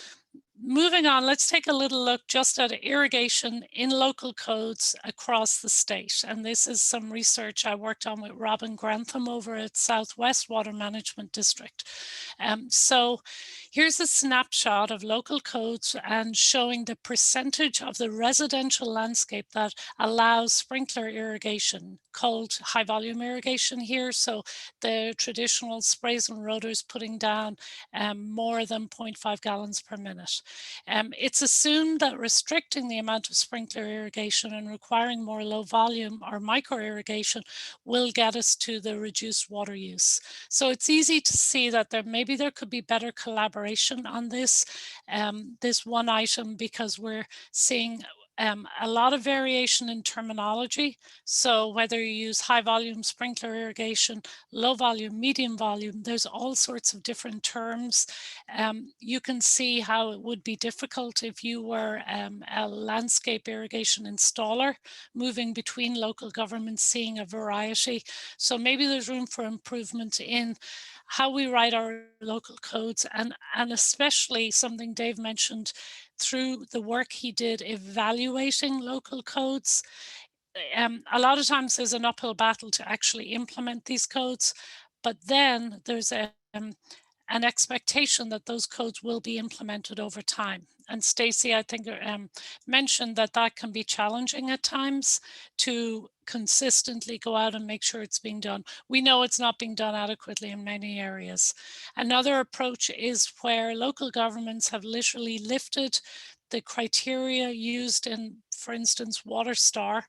S4: moving on, let's take a little look just at irrigation in local codes across the state. And this is some research I worked on with Robin Grantham over at Southwest Water Management District. So here's a snapshot of local codes and showing the percentage of the residential landscape that allows sprinkler irrigation, called high volume irrigation here. So the traditional sprays and rotors putting down more than 0.5 gallons per minute. It's assumed that restricting the amount of sprinkler irrigation and requiring more low volume or micro irrigation will get us to the reduced water use. So it's easy to see that maybe there could be better collaboration on this one item, because we're seeing a lot of variation in terminology. So whether you use high volume sprinkler irrigation, low volume, medium volume, there's all sorts of different terms. You can see how it would be difficult if you were a landscape irrigation installer, moving between local governments, seeing a variety. So maybe there's room for improvement in how we write our local codes, and especially something Dave mentioned, through the work he did evaluating local codes. A lot of times there's an uphill battle to actually implement these codes, but then there's an expectation that those codes will be implemented over time. And Stacie, I think, mentioned that that can be challenging at times to consistently go out and make sure it's being done. We know it's not being done adequately in many areas. Another approach is where local governments have literally lifted the criteria used in, for instance, WaterStar,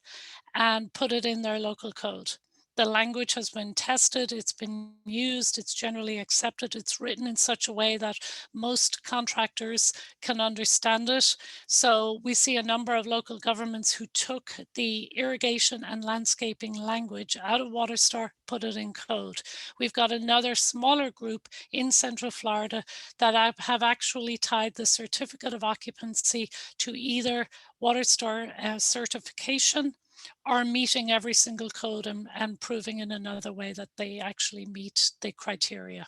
S4: and put it in their local code. The language has been tested, it's been used, it's generally accepted, it's written in such a way that most contractors can understand it. So we see a number of local governments who took the irrigation and landscaping language out of WaterStar, put it in code. We've got another smaller group in Central Florida that have actually tied the certificate of occupancy to either WaterStar certification or meeting every single code and proving in another way that they actually meet the criteria.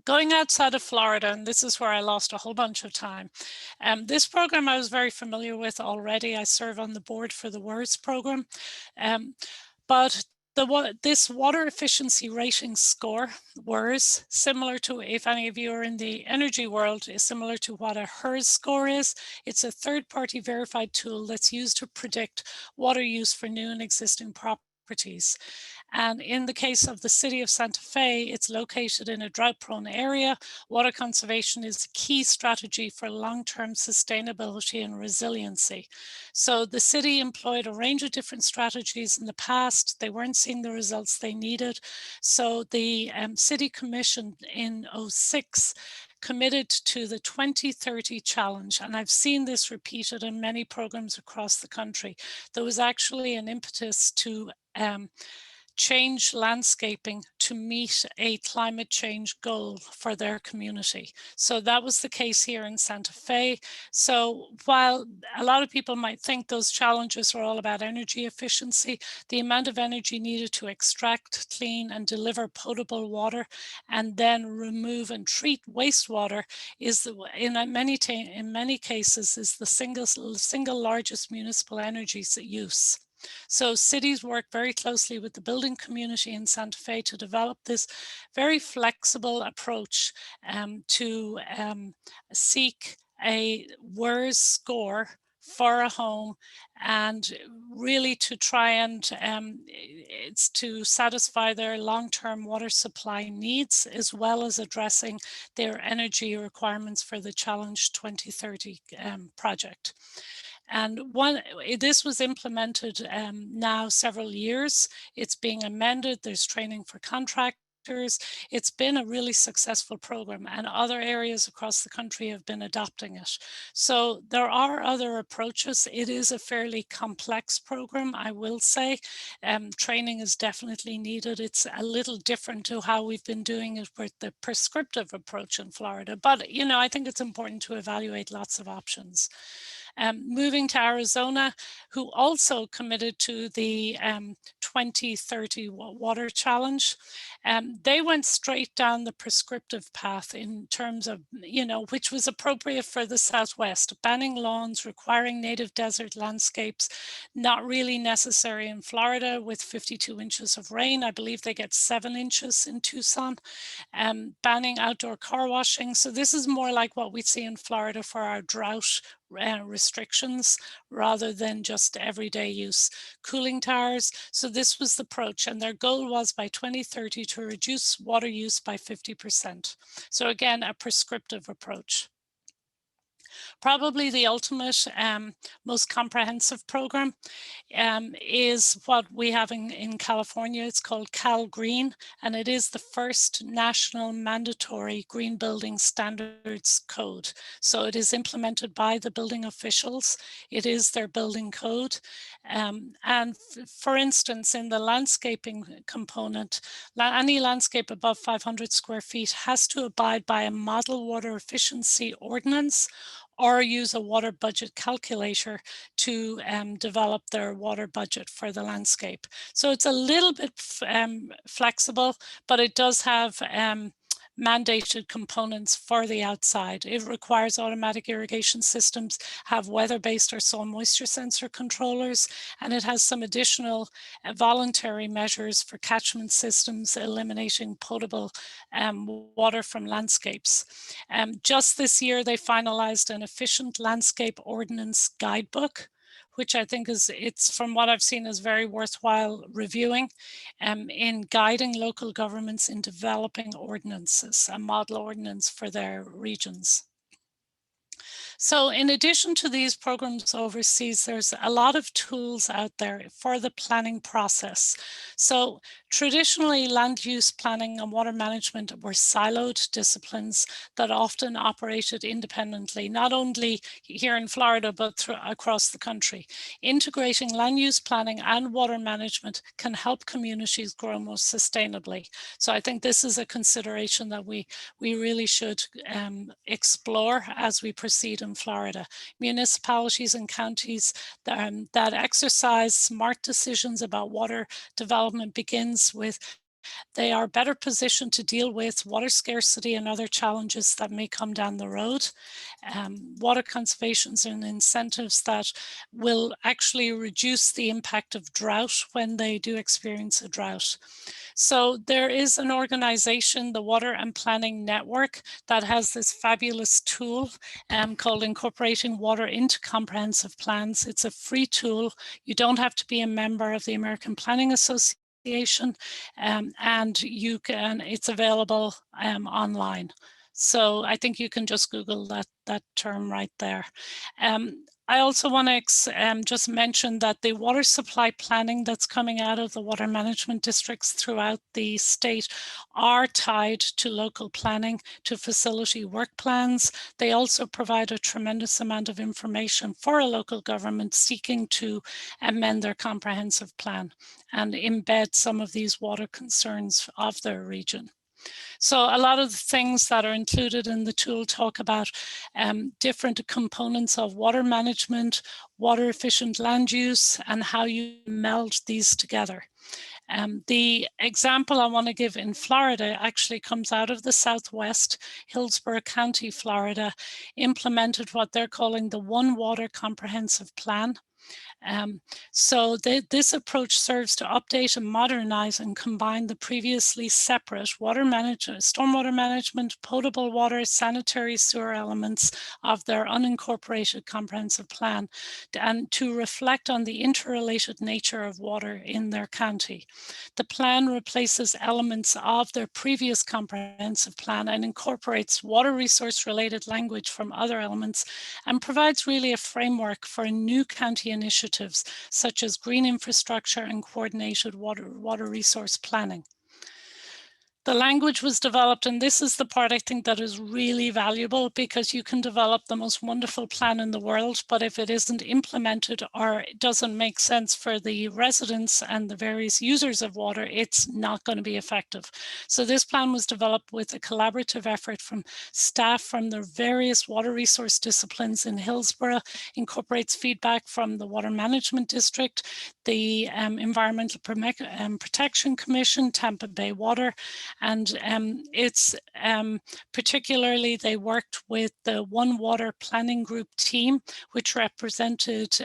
S4: Going outside of Florida, and this is where I lost a whole bunch of time. This program I was very familiar with already. I serve on the board for the WERS program, but this water efficiency rating score, WERS, similar to, if any of you are in the energy world, is similar to what a HERS score is. It's a third-party verified tool that's used to predict water use for new and existing properties. And in the case of the city of Santa Fe, it's located in a drought-prone area. Water conservation is a key strategy for long-term sustainability and resiliency. So the city employed a range of different strategies in the past. They weren't seeing the results they needed. So the city commission in 2006 committed to the 2030 challenge. And I've seen this repeated in many programs across the country. There was actually an impetus to change landscaping to meet a climate change goal for their community. So that was the case here in Santa Fe. So while a lot of people might think those challenges are all about energy efficiency, the amount of energy needed to extract, clean, and deliver potable water, and then remove and treat wastewater is in many cases is the single largest municipal energy use. So cities work very closely with the building community in Santa Fe to develop this very flexible approach to seek a WERS score for a home, and really to try and it's to satisfy their long-term water supply needs, as well as addressing their energy requirements for the Challenge 2030 project. And this was implemented now several years. It's being amended. There's training for contractors. It's been a really successful program, and other areas across the country have been adopting it. So there are other approaches. It is a fairly complex program, I will say. Training is definitely needed. It's a little different to how we've been doing it with the prescriptive approach in Florida. But, you know, I think it's important to evaluate lots of options. Moving to Arizona, who also committed to the 2030 water challenge. They went straight down the prescriptive path in terms of, you know, which was appropriate for the Southwest, banning lawns, requiring native desert landscapes, not really necessary in Florida with 52 inches of rain. I believe they get 7 inches in Tucson. Banning outdoor car washing. So this is more like what we see in Florida for our drought restrictions rather than just everyday use. Cooling towers. So this was the approach, and their goal was by 2030 to reduce water use by 50%. So again, a prescriptive approach. Probably the ultimate, most comprehensive program is what we have in California. It's called Cal Green, and it is the first national mandatory green building standards code. So it is implemented by the building officials. It is their building code. And for instance, in the landscaping component, any landscape above 500 square feet has to abide by a model water efficiency ordinance or use a water budget calculator to develop their water budget for the landscape. So it's a little bit flexible, but it does have mandated components for the outside. It requires automatic irrigation systems, have weather-based or soil moisture sensor controllers, and it has some additional voluntary measures for catchment systems, eliminating potable water from landscapes. Just this year, they finalized an efficient landscape ordinance guidebook, which I think it's from what I've seen is very worthwhile reviewing in guiding local governments in developing ordinances, a model ordinance for their regions. So in addition to these programs overseas, there's a lot of tools out there for the planning process. So traditionally, land use planning and water management were siloed disciplines that often operated independently, not only here in Florida, but across the country. Integrating land use planning and water management can help communities grow more sustainably. So I think this is a consideration that we really should explore as we proceed in Florida. Municipalities and counties that exercise smart decisions about water development begins with they are better positioned to deal with water scarcity and other challenges that may come down the road. Water conservations and incentives that will actually reduce the impact of drought when they do experience a drought. So there is an organization, the Water and Planning Network, that has this fabulous tool called Incorporating Water into Comprehensive Plans. It's a free tool. You don't have to be a member of the American Planning Association. And you can, it's available online. So I think you can just Google that term right there. I also want to just mention that the water supply planning that's coming out of the water management districts throughout the state are tied to local planning, to facility work plans. They also provide a tremendous amount of information for a local government seeking to amend their comprehensive plan and embed some of these water concerns of their region. So a lot of the things that are included in the tool talk about different components of water management, water efficient land use, and how you meld these together. The example I want to give in Florida actually comes out of the Southwest. Hillsborough County, Florida, implemented what they're calling the One Water Comprehensive Plan. So this approach serves to update and modernize and combine the previously separate water management, stormwater management, potable water, sanitary sewer elements of their unincorporated comprehensive plan, and to reflect on the interrelated nature of water in their county. The plan replaces elements of their previous comprehensive plan and incorporates water resource related language from other elements and provides really a framework for new county initiatives such as green infrastructure and coordinated water resource planning. The language was developed, and this is the part I think that is really valuable, because you can develop the most wonderful plan in the world, but if it isn't implemented or it doesn't make sense for the residents and the various users of water, it's not going to be effective. So this plan was developed with a collaborative effort from staff from the various water resource disciplines in Hillsborough, incorporates feedback from the Water Management District, the Environmental Protection Commission, Tampa Bay Water, and it's particularly they worked with the One Water Planning Group team, which represented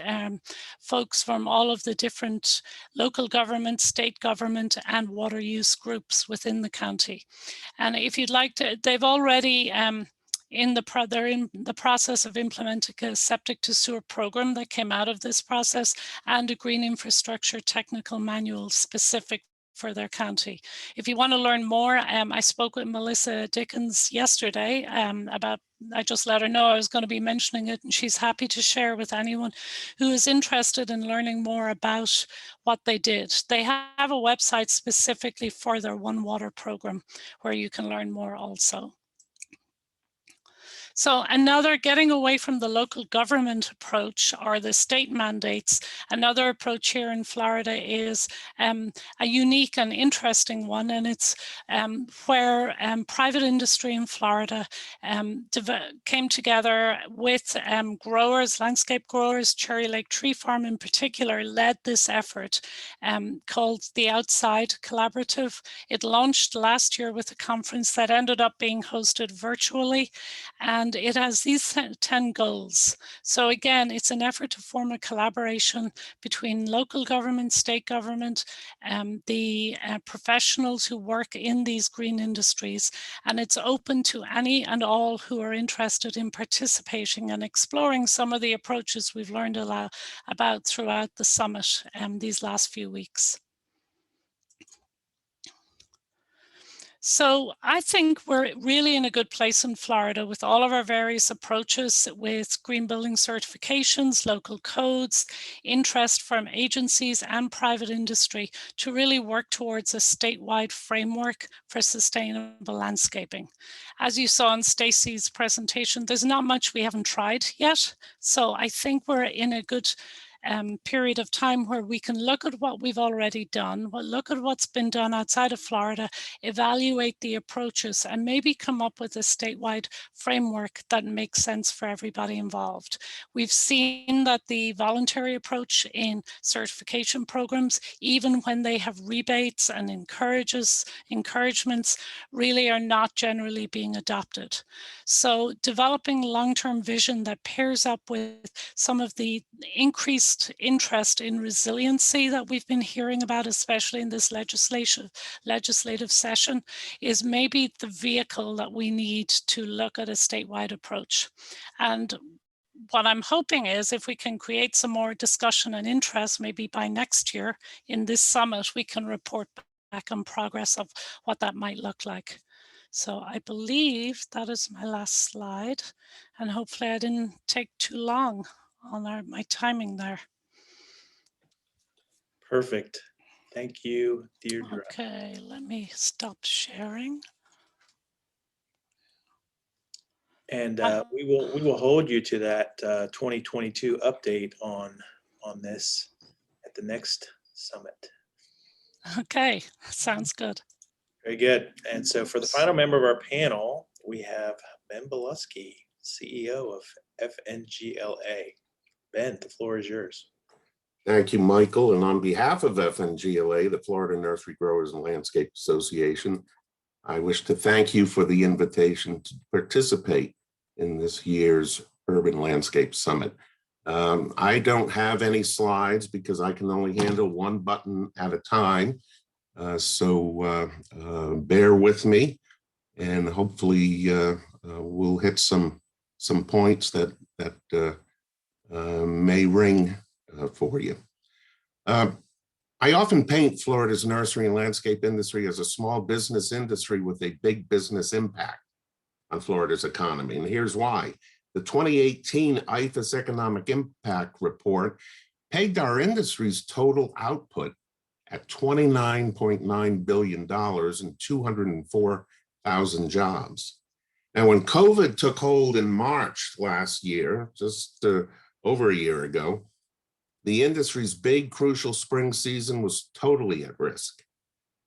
S4: folks from all of the different local government, state government, and water use groups within the county. And if you'd like to, they've already they're in the process of implementing a septic to sewer program that came out of this process, and a green infrastructure technical manual specific for their county. If you want to learn more, I spoke with Melissa Dickens yesterday about, I just let her know I was going to be mentioning it, and she's happy to share with anyone who is interested in learning more about what they did. They have a website specifically for their One Water program where you can learn more also. So another, getting away from the local government approach or the state mandates, another approach here in Florida is a unique and interesting one, and it's where private industry in Florida came together with growers, landscape growers. Cherry Lake Tree Farm in particular led this effort called the Outside Collaborative. It launched last year with a conference that ended up being hosted virtually, and it has these 10 goals. So again, it's an effort to form a collaboration between local government, state government, the professionals who work in these green industries, and it's open to any and all who are interested in participating and exploring some of the approaches we've learned about throughout the summit these last few weeks. So I think we're really in a good place in Florida with all of our various approaches with green building certifications, local codes, interest from agencies and private industry to really work towards a statewide framework for sustainable landscaping. As you saw in Stacie's presentation, there's not much we haven't tried yet. So I think we're in a good period of time where we can look at what we've already done, look at what's been done outside of Florida, evaluate the approaches, and maybe come up with a statewide framework that makes sense for everybody involved. We've seen that the voluntary approach in certification programs, even when they have rebates and encouragements, really are not generally being adopted. So developing long-term vision that pairs up with some of the increased interest in resiliency that we've been hearing about, especially in this legislative session, is maybe the vehicle that we need to look at a statewide approach. And what I'm hoping is if we can create some more discussion and interest, maybe by next year in this summit, we can report back on progress of what that might look like. So I believe that is my last slide, and hopefully I didn't take too long on my timing there.
S1: Perfect. Thank you, Deirdre.
S4: Okay, let me stop sharing.
S1: And we will hold you to that 2022 update on this at the next summit.
S4: Okay, sounds good.
S1: Very good. And so for the final member of our panel, we have Ben Bolusky, CEO of Fngla. Ben, the floor is yours.
S5: Thank you, Michael. And on behalf of Fngla, the Florida Nursery Growers and Landscape Association, I wish to thank you for the invitation to participate in this year's Urban Landscape Summit. I don't have any slides because I can only handle one button at a time. So bear with me, and hopefully we'll hit some points that may ring for you. I often paint Florida's nursery and landscape industry as a small business industry with a big business impact on Florida's economy, and here's why. The 2018 IFAS Economic Impact Report pegged our industry's total output at $29.9 billion and 204,000 jobs. Now, when COVID took hold in March last year, just over a year ago, the industry's big, crucial spring season was totally at risk.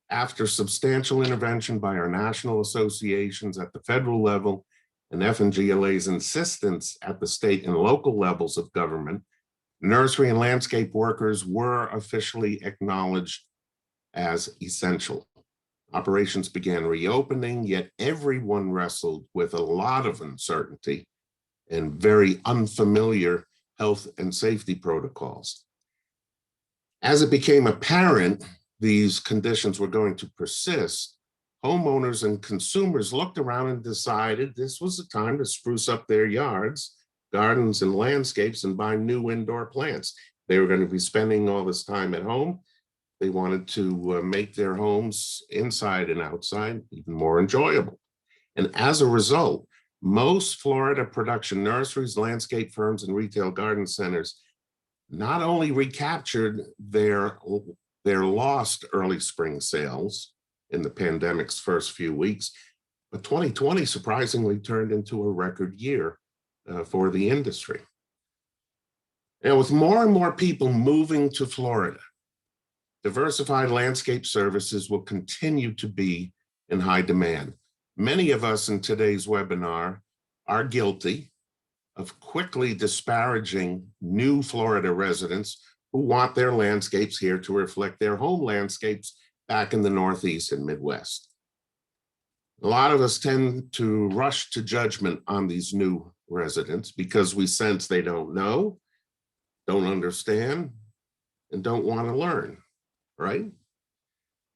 S5: After substantial intervention by our national associations at the federal level and Fngla's insistence at the state and local levels of government, nursery and landscape workers were officially acknowledged as essential. Operations began reopening, yet everyone wrestled with a lot of uncertainty and very unfamiliar health and safety protocols. As it became apparent these conditions were going to persist, homeowners and consumers looked around and decided this was the time to spruce up their yards, gardens, and landscapes and buy new indoor plants. They were going to be spending all this time at home. They wanted to make their homes inside and outside even more enjoyable. And as a result, most Florida production nurseries, landscape firms, and retail garden centers not only recaptured their lost early spring sales in the pandemic's first few weeks, but 2020 surprisingly turned into a record year for the industry. Now, with more and more people moving to Florida, diversified landscape services will continue to be in high demand. Many of us in today's webinar are guilty of quickly disparaging new Florida residents who want their landscapes here to reflect their home landscapes back in the Northeast and Midwest. A lot of us tend to rush to judgment on these new residents because we sense they don't know, don't understand, and don't want to learn, right?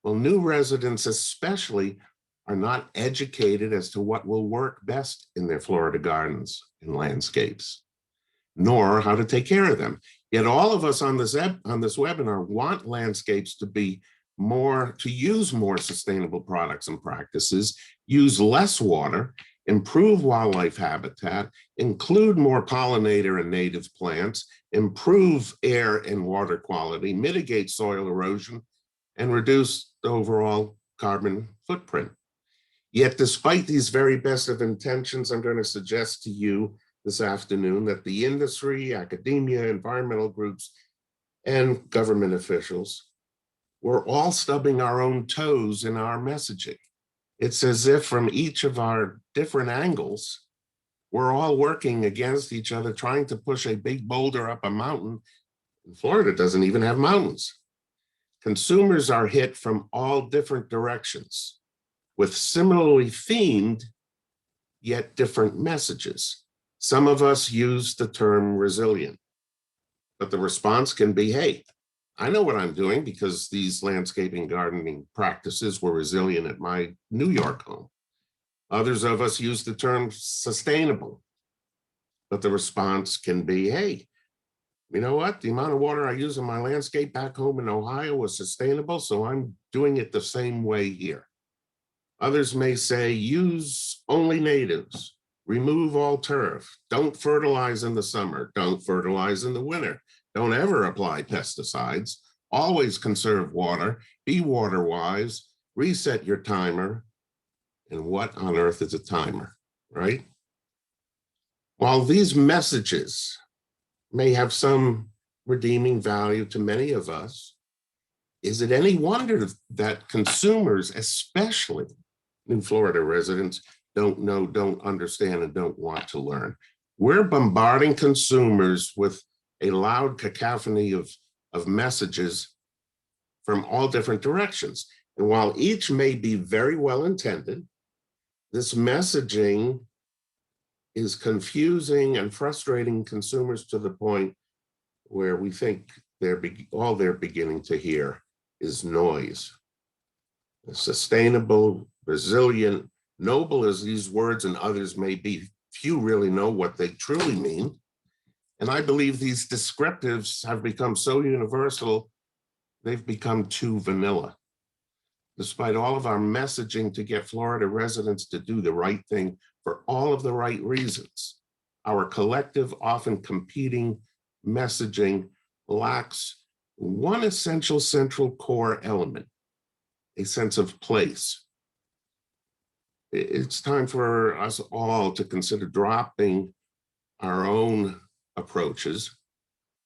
S5: Well, new residents especially are not educated as to what will work best in their Florida gardens and landscapes, nor how to take care of them. Yet all of us on this webinar want landscapes to be to use more sustainable products and practices, use less water, improve wildlife habitat, include more pollinator and native plants, improve air and water quality, mitigate soil erosion, and reduce the overall carbon footprint. Yet, despite these very best of intentions, I'm going to suggest to you this afternoon that the industry, academia, environmental groups, and government officials, we're all stubbing our own toes in our messaging. It's as if from each of our different angles, we're all working against each other, trying to push a big boulder up a mountain. Florida doesn't even have mountains. Consumers are hit from all different directions with similarly themed, yet different messages. Some of us use the term resilient, but the response can be, hey, I know what I'm doing because these landscaping gardening practices were resilient at my New York home. Others of us use the term sustainable, but the response can be, hey, you know what? The amount of water I use in my landscape back home in Ohio was sustainable, so I'm doing it the same way here. Others may say, use only natives, remove all turf, don't fertilize in the summer, don't fertilize in the winter. Don't ever apply pesticides, always conserve water, be water wise, reset your timer. And what on earth is a timer, right? While these messages may have some redeeming value to many of us, is it any wonder that consumers, especially New Florida residents, don't know, don't understand, and don't want to learn? We're bombarding consumers with a loud cacophony of messages from all different directions. And while each may be very well intended, this messaging is confusing and frustrating consumers to the point where we think all they're beginning to hear is noise. Sustainable, resilient, noble as these words and others may be, few really know what they truly mean. And I believe these descriptives have become so universal, they've become too vanilla. Despite all of our messaging to get Florida residents to do the right thing for all of the right reasons, our collective, often competing messaging lacks one essential central core element, a sense of place. It's time for us all to consider dropping our own approaches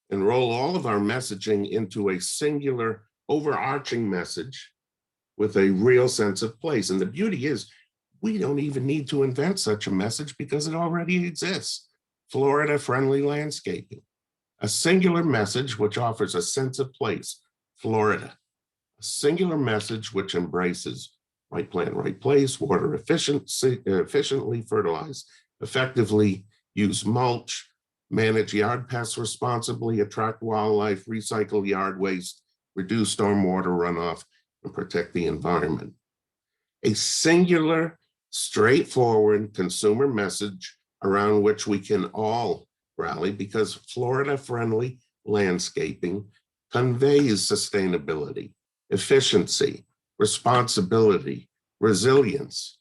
S5: and roll all of our messaging into a singular overarching message with a real sense of place. And the beauty is we don't even need to invent such a message because it already exists. Florida friendly landscaping, a singular message which offers a sense of place. Florida, a singular message which embraces right plant, right place, water efficiently fertilize, effectively use mulch, manage yard pests responsibly, attract wildlife, recycle yard waste, reduce stormwater runoff, and protect the environment. A singular, straightforward consumer message around which we can all rally because Florida-friendly landscaping conveys sustainability, efficiency, responsibility, resilience,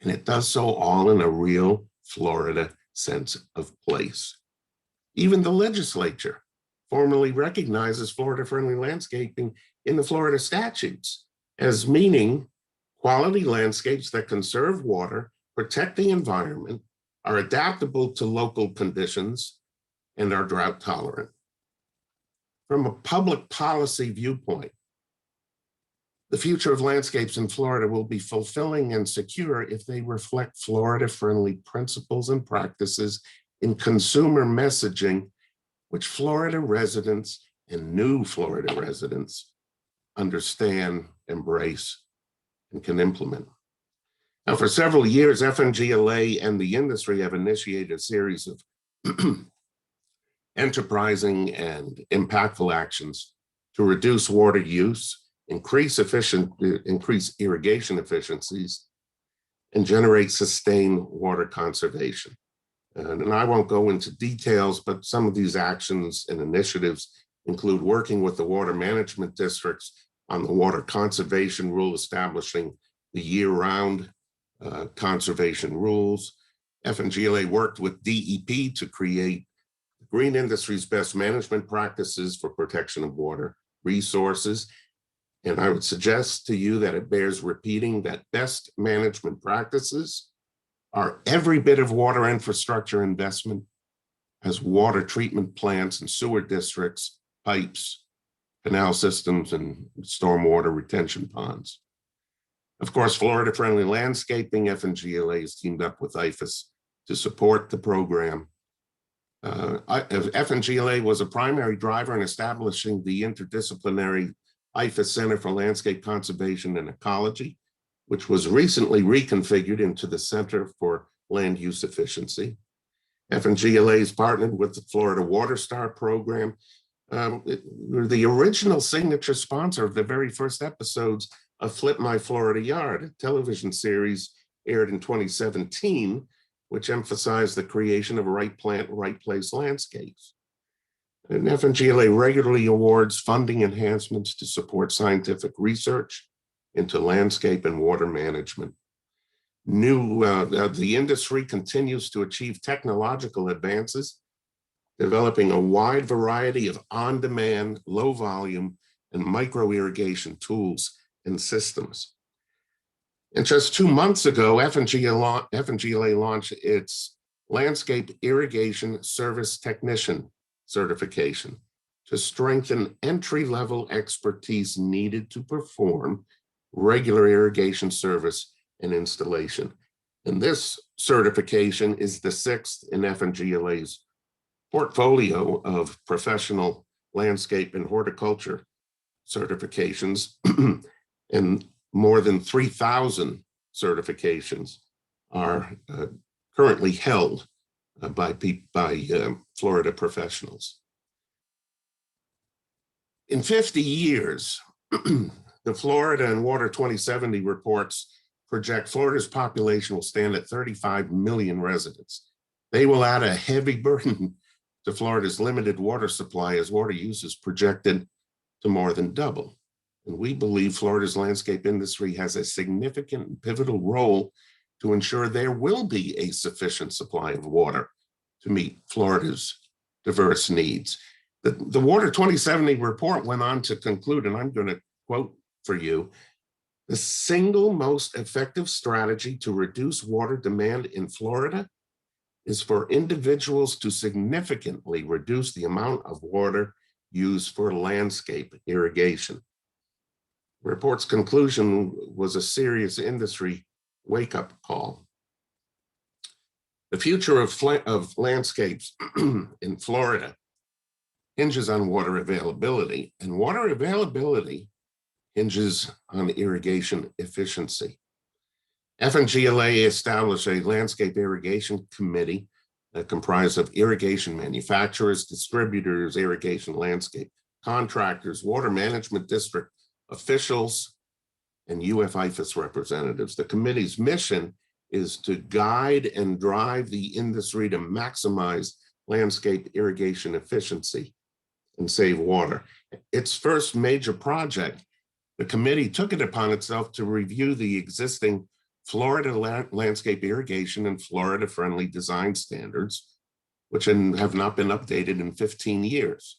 S5: and it does so all in a real Florida sense of place. Even the legislature formally recognizes Florida-friendly landscaping in the Florida statutes as meaning quality landscapes that conserve water, protect the environment, are adaptable to local conditions, and are drought tolerant. From a public policy viewpoint, the future of landscapes in Florida will be fulfilling and secure if they reflect Florida-friendly principles and practices in consumer messaging, which Florida residents and new Florida residents understand, embrace, and can implement. Now, for several years, FNGLA and the industry have initiated a series of enterprising and impactful actions to reduce water use, increase irrigation efficiencies, and generate sustained water conservation. And I won't go into details, but some of these actions and initiatives include working with the water management districts on the water conservation rule establishing the year-round conservation rules. FNGLA worked with DEP to create the green industry's best management practices for protection of water resources. And I would suggest to you that it bears repeating that best management practices are every bit of water infrastructure investment as water treatment plants and sewer districts, pipes, canal systems, and stormwater retention ponds. Of course, Florida-friendly landscaping, FNGLA has teamed up with IFAS to support the program. FNGLA was a primary driver in establishing the interdisciplinary IFAS Center for Landscape Conservation and Ecology, which was recently reconfigured into the Center for Land Use Efficiency. FNGLA has partnered with the Florida Water Star program. We're the original signature sponsor of the very first episodes of Flip My Florida Yard, a television series aired in 2017, which emphasized the creation of right plant, right place landscapes. And FNGLA regularly awards funding enhancements to support scientific research into landscape and water management. The industry continues to achieve technological advances, developing a wide variety of on-demand, low-volume, and micro-irrigation tools and systems. And just 2 months ago, FNGLA launched its Landscape Irrigation Service Technician certification to strengthen entry-level expertise needed to perform regular irrigation service and installation. And this certification is the 6th in FNGLA's portfolio of professional landscape and horticulture certifications, and more than 3,000 certifications are currently held by Florida professionals. In 50 years, the Florida and Water 2070 reports project Florida's population will stand at 35 million residents. They will add a heavy burden to Florida's limited water supply as water use is projected to more than double. And we believe Florida's landscape industry has a significant and pivotal role to ensure there will be a sufficient supply of water to meet Florida's diverse needs. The Water 2070 report went on to conclude, and I'm going to quote for you, the single most effective strategy to reduce water demand in Florida is for individuals to significantly reduce the amount of water used for landscape irrigation. The report's conclusion was a serious industry wake-up call. The future of landscapes in Florida hinges on water availability, and water availability hinges on irrigation efficiency. FNGLA established a landscape irrigation committee that comprised of irrigation manufacturers, distributors, irrigation landscape contractors, water management district officials, and UF-IFAS representatives. The committee's mission is to guide and drive the industry to maximize landscape irrigation efficiency and save water. Its first major project, the committee took it upon itself to review the existing Florida landscape irrigation and Florida-friendly design standards, which have not been updated in 15 years.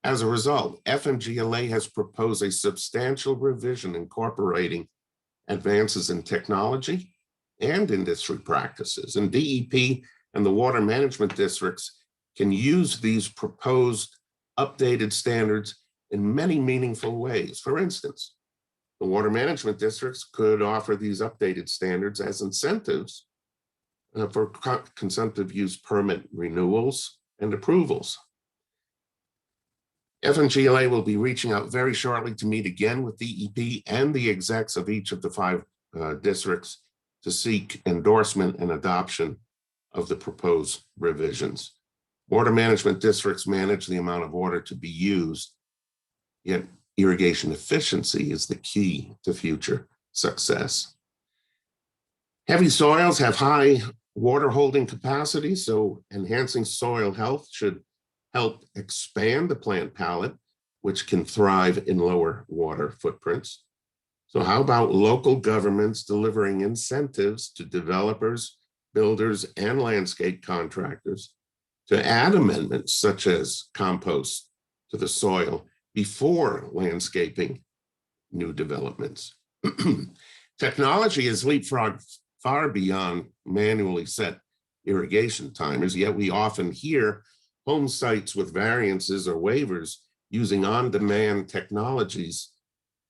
S5: As a result, FNGLA has proposed a substantial revision incorporating advances in technology and industry practices, and DEP and the water management districts can use these proposed updated standards in many meaningful ways. For instance, the water management districts could offer these updated standards as incentives for consumptive use permit renewals and approvals. FNGLA will be reaching out very shortly to meet again with DEP and the execs of each of the 5 districts to seek endorsement and adoption of the proposed revisions. Water management districts manage the amount of water to be used, yet irrigation efficiency is the key to future success. Heavy soils have high water holding capacity, so enhancing soil health should help expand the plant palette which can thrive in lower water footprints. So how about local governments delivering incentives to developers, builders, and landscape contractors to add amendments such as compost to the soil before landscaping new developments? Technology has leapfrogged far beyond manually set irrigation timers, yet we often hear home sites with variances or waivers using on-demand technologies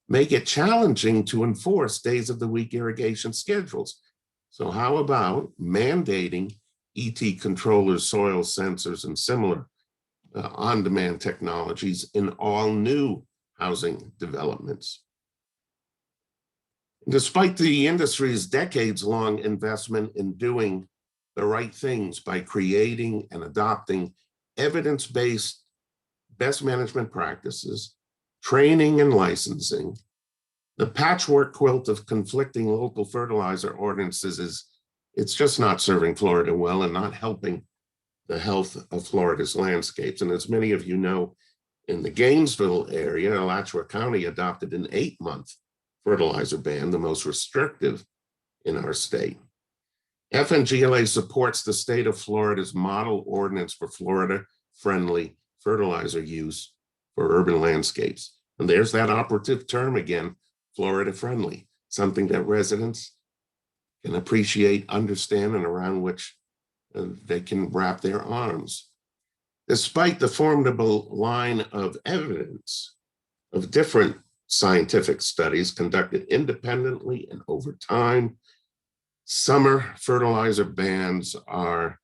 S5: make it challenging to enforce days of the week irrigation schedules. So how about mandating ET controllers, soil sensors, and similar on-demand technologies in all new housing developments? Despite the industry's decades-long investment in doing the right things by creating and adopting evidence-based best management practices, training and licensing, the patchwork quilt of conflicting local fertilizer ordinances it's just not serving Florida well and not helping the health of Florida's landscapes. And as many of you know, in the Gainesville area, Alachua County adopted an 8-month fertilizer ban, the most restrictive in our state. FNGLA supports the state of Florida's model ordinance for Florida-friendly fertilizer use for urban landscapes. And there's that operative term again, Florida-friendly, something that residents can appreciate, understand, and around which they can wrap their arms. Despite the formidable line of evidence of different scientific studies conducted independently and over time, summer fertilizer bans are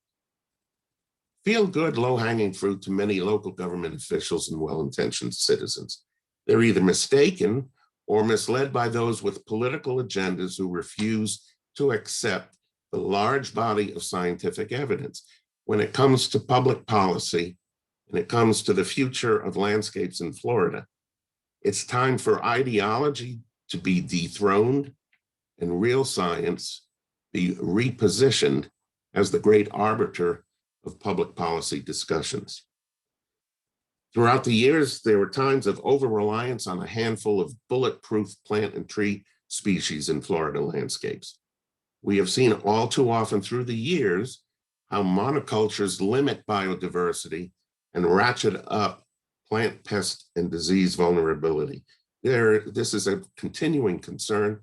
S5: feel-good, low-hanging fruit to many local government officials and well-intentioned citizens. They're either mistaken or misled by those with political agendas who refuse to accept the large body of scientific evidence. When it comes to public policy and it comes to the future of landscapes in Florida, it's time for ideology to be dethroned and real science be repositioned as the great arbiter of public policy discussions. Throughout the years, there were times of over-reliance on a handful of bulletproof plant and tree species in Florida landscapes. We have seen all too often through the years how monocultures limit biodiversity and ratchet up plant pest and disease vulnerability. This is a continuing concern,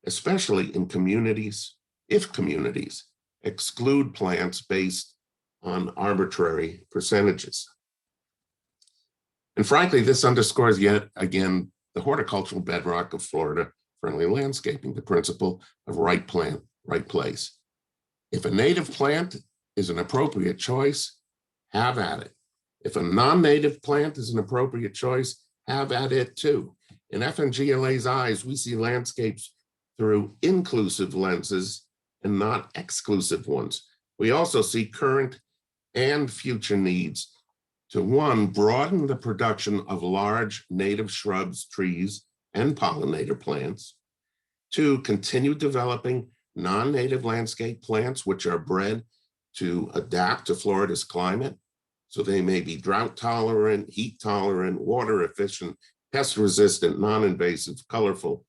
S5: especially in communities, if communities exclude plants based on arbitrary percentages. And frankly, this underscores yet again the horticultural bedrock of Florida-friendly landscaping, the principle of right plant, right place. If a native plant is an appropriate choice, have at it. If a non-native plant is an appropriate choice, have at it too. In FNGLA's eyes, we see landscapes through inclusive lenses and not exclusive ones. We also see current and future needs to, one, broaden the production of large native shrubs, trees, and pollinator plants. Two, continue developing non-native landscape plants, which are bred to adapt to Florida's climate. So they may be drought tolerant, heat tolerant, water efficient, pest resistant, non-invasive, colorful,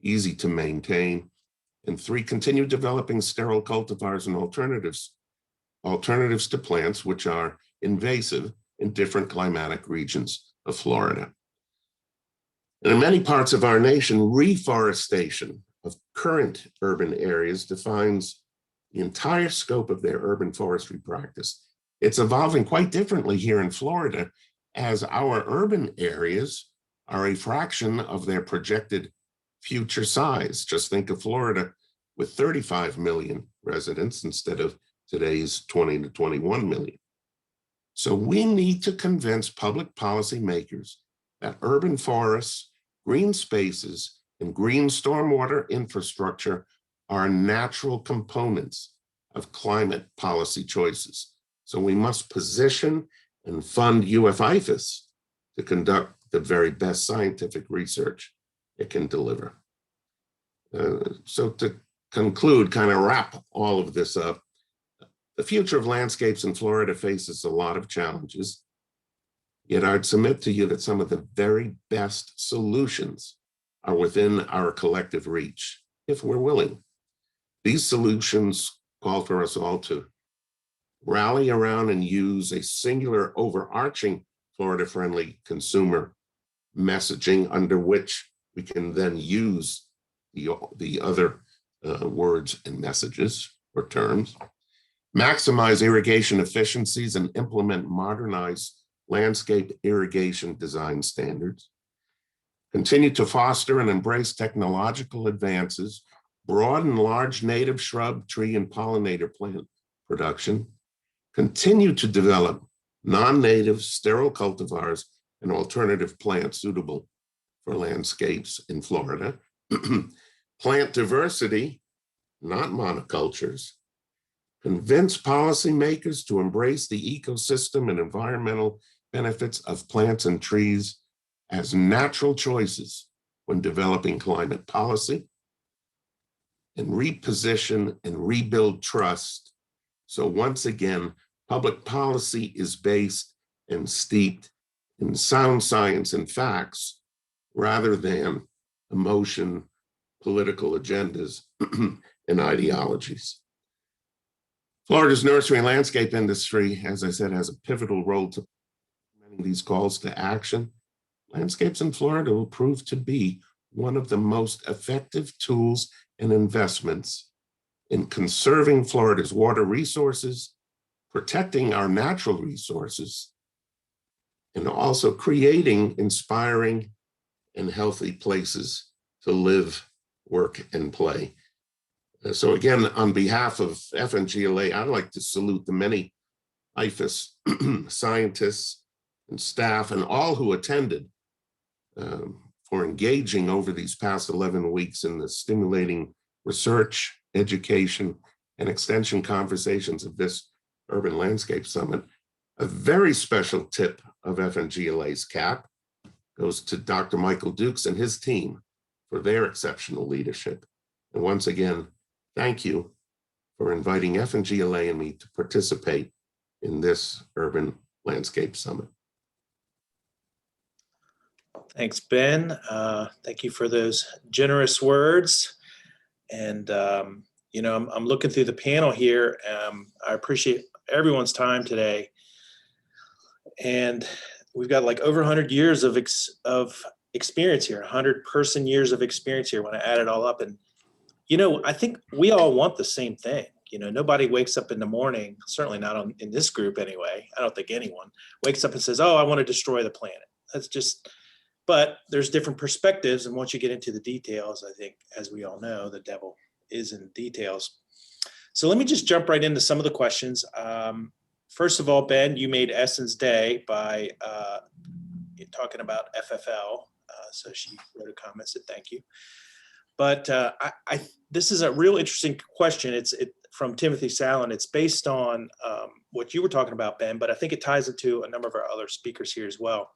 S5: easy to maintain. And three, continue developing sterile cultivars and alternatives to plants which are invasive in different climatic regions of Florida. And in many parts of our nation, reforestation of current urban areas defines the entire scope of their urban forestry practice. It's evolving quite differently here in Florida, as our urban areas are a fraction of their projected future size. Just think of Florida with 35 million residents instead of today's 20 to 21 million. So we need to convince public policymakers that urban forests, green spaces, and green stormwater infrastructure are natural components of climate policy choices. So we must position and fund UF-IFAS to conduct the very best scientific research it can deliver. So to conclude, kind of wrap all of this up, the future of landscapes in Florida faces a lot of challenges. Yet I'd submit to you that some of the very best solutions are within our collective reach, if we're willing. These solutions call for us all to rally around and use a singular overarching Florida-friendly consumer messaging under which we can then use the other words and messages or terms, maximize irrigation efficiencies and implement modernized landscape irrigation design standards, continue to foster and embrace technological advances, broaden large native shrub, tree, and pollinator plant production, continue to develop non-native sterile cultivars and alternative plants suitable for landscapes in Florida, plant diversity, not monocultures, convince policymakers to embrace the ecosystem and environmental benefits of plants and trees as natural choices when developing climate policy, and reposition and rebuild trust. So once again, public policy is based and steeped in sound science and facts rather than emotion, political agendas, and ideologies. Florida's nursery and landscape industry, as I said, has a pivotal role to implementing these calls to action. Landscapes in Florida will prove to be one of the most effective tools and investments in conserving Florida's water resources, protecting our natural resources, and also creating inspiring and healthy places to live, work, and play. So again, on behalf of FNGLA, I'd like to salute the many IFAS scientists and staff and all who attended for engaging over these past 11 weeks in the stimulating research, education, and extension conversations of this Urban Landscape Summit. A very special tip of FNGLA's cap goes to Dr. Michael Dukes and his team for their exceptional leadership. And once again, thank you for inviting FNGLA and me to participate in this Urban Landscape Summit.
S1: Thanks, Ben. Thank you for those generous words. And, you know, I'm looking through the panel here. I appreciate everyone's time today. And we've got like over 100 years of experience here, 100-person years of experience here when I add it all up. And, you know, I think we all want the same thing. You know, nobody wakes up in the morning, certainly not in this group anyway. I don't think anyone wakes up and says, oh, I want to destroy the planet. That's just, but there's different perspectives. And once you get into the details, I think, as we all know, the devil is in the details. So let me just jump right into some of the questions. First of all, Ben, you made Essen's day by talking about FFL. So she wrote a comment, said thank you. But this is a real interesting question. It's from Timothy Sallin. It's based on what you were talking about, Ben, but I think it ties into a number of our other speakers here as well.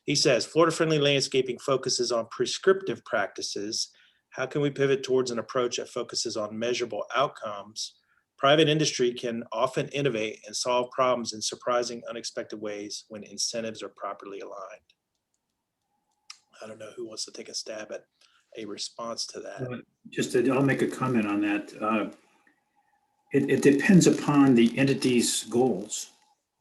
S1: He says, Florida-friendly landscaping focuses on prescriptive practices. How can we pivot towards an approach that focuses on measurable outcomes? Private industry can often innovate and solve problems in surprising, unexpected ways when incentives are properly aligned. I don't know who wants to take a stab at a response to that.
S2: I'll make a comment on that. It depends upon the entity's goals.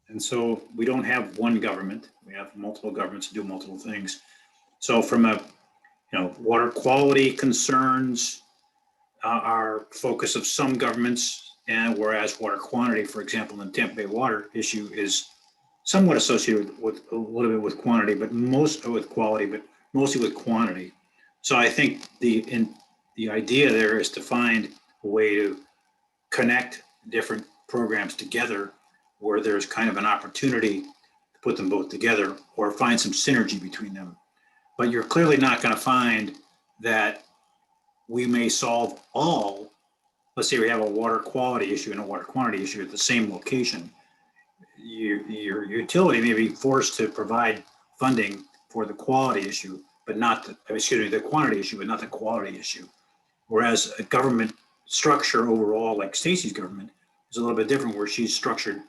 S2: And so we don't have one government. We have multiple governments that do multiple things. So from a, water quality concerns are focus of some governments, and whereas water quantity, for example, in the Tampa Bay water issue is somewhat associated with a little bit with quantity, but mostly with quality, but mostly with quantity. So I think the idea there is to find a way to connect different programs together where there's kind of an opportunity to put them both together or find some synergy between them. But you're clearly not going to find that we may solve all. Let's say we have a water quality issue and a water quantity issue at the same location. Your utility may be forced to provide funding for the quality issue, but not the quantity issue, but not the quality issue. Whereas a government structure overall, like Stacie's government, is a little bit different, where she's structured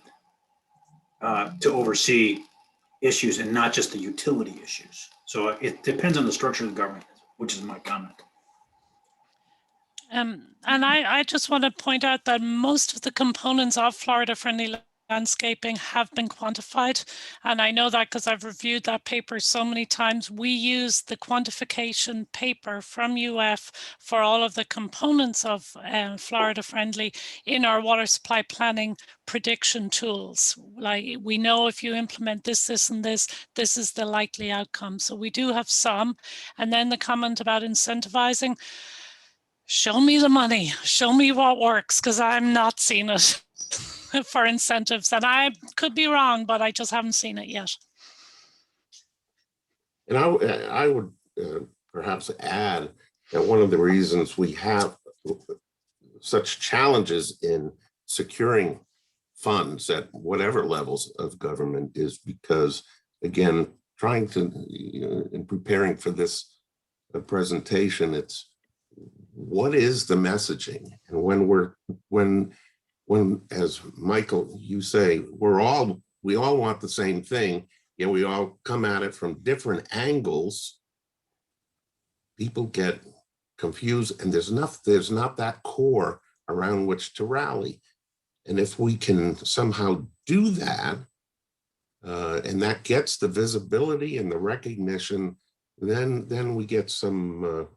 S2: to oversee issues and not just the utility issues. So it depends on the structure of the government, which is my comment.
S4: And I just want to point out that most of the components of Florida-friendly landscaping have been quantified. And I know that because I've reviewed that paper so many times. We use the quantification paper from UF for all of the components of Florida-friendly in our water supply planning prediction tools. Like, we know if you implement this, this, and this is the likely outcome. So we do have some. And then the comment about incentivizing, show me the money, show me what works, because I'm not seeing it for incentives. And I could be wrong, but I just haven't seen it yet.
S5: And I would perhaps add that one of the reasons we have such challenges in securing funds at whatever levels of government is because, again, trying to, in preparing for this presentation, it's what is the messaging? And when, as Michael, you say, we all want the same thing, yet we all come at it from different angles, people get confused, and there's not that core around which to rally. And if we can somehow do that, and that gets the visibility and the recognition, then we get some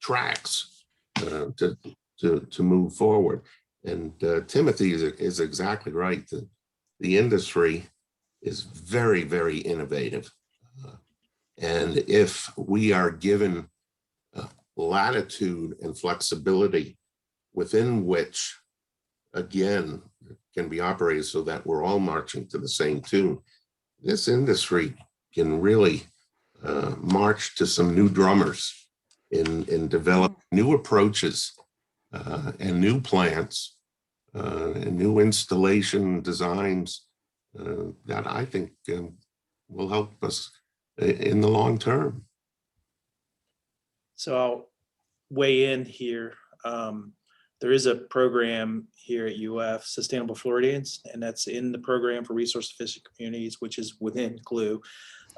S5: tracks to move forward. And Timothy is exactly right. The industry is very, very innovative. And if we are given latitude and flexibility within which, again, can be operated so that we're all marching to the same tune, this industry can really march to some new drummers in develop new approaches and new plants and new installation designs that I think will help us in the long term.
S1: So I'll weigh in here. There is a program here at UF, Sustainable Floridians, and that's in the program for resource efficient communities, which is within GLUE,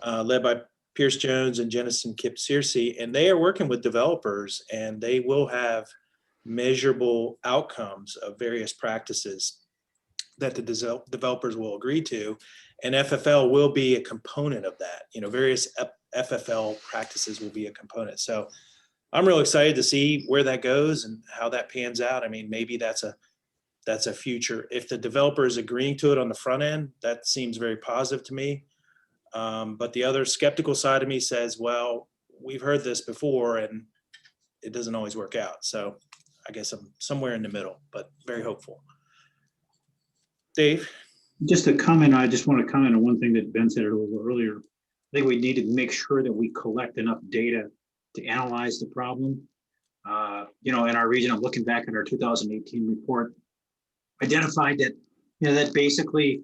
S1: led by Pierce Jones and Jennison Kip Searcy, and they are working with developers, and they will have measurable outcomes of various practices that the developers will agree to, and FFL will be a component of that. Various FFL practices will be a component. So I'm really excited to see where that goes and how that pans out. I mean, maybe that's a future. If the developer is agreeing to it on the front end, that seems very positive to me. But the other skeptical side of me says, well, we've heard this before and it doesn't always work out. So I guess I'm somewhere in the middle, but very hopeful. Dave?
S2: Just a comment, I just want to comment on one thing that Ben said a little earlier. I think we need to make sure that we collect enough data to analyze the problem. In our region, I'm looking back at our 2018 report, identified that, that basically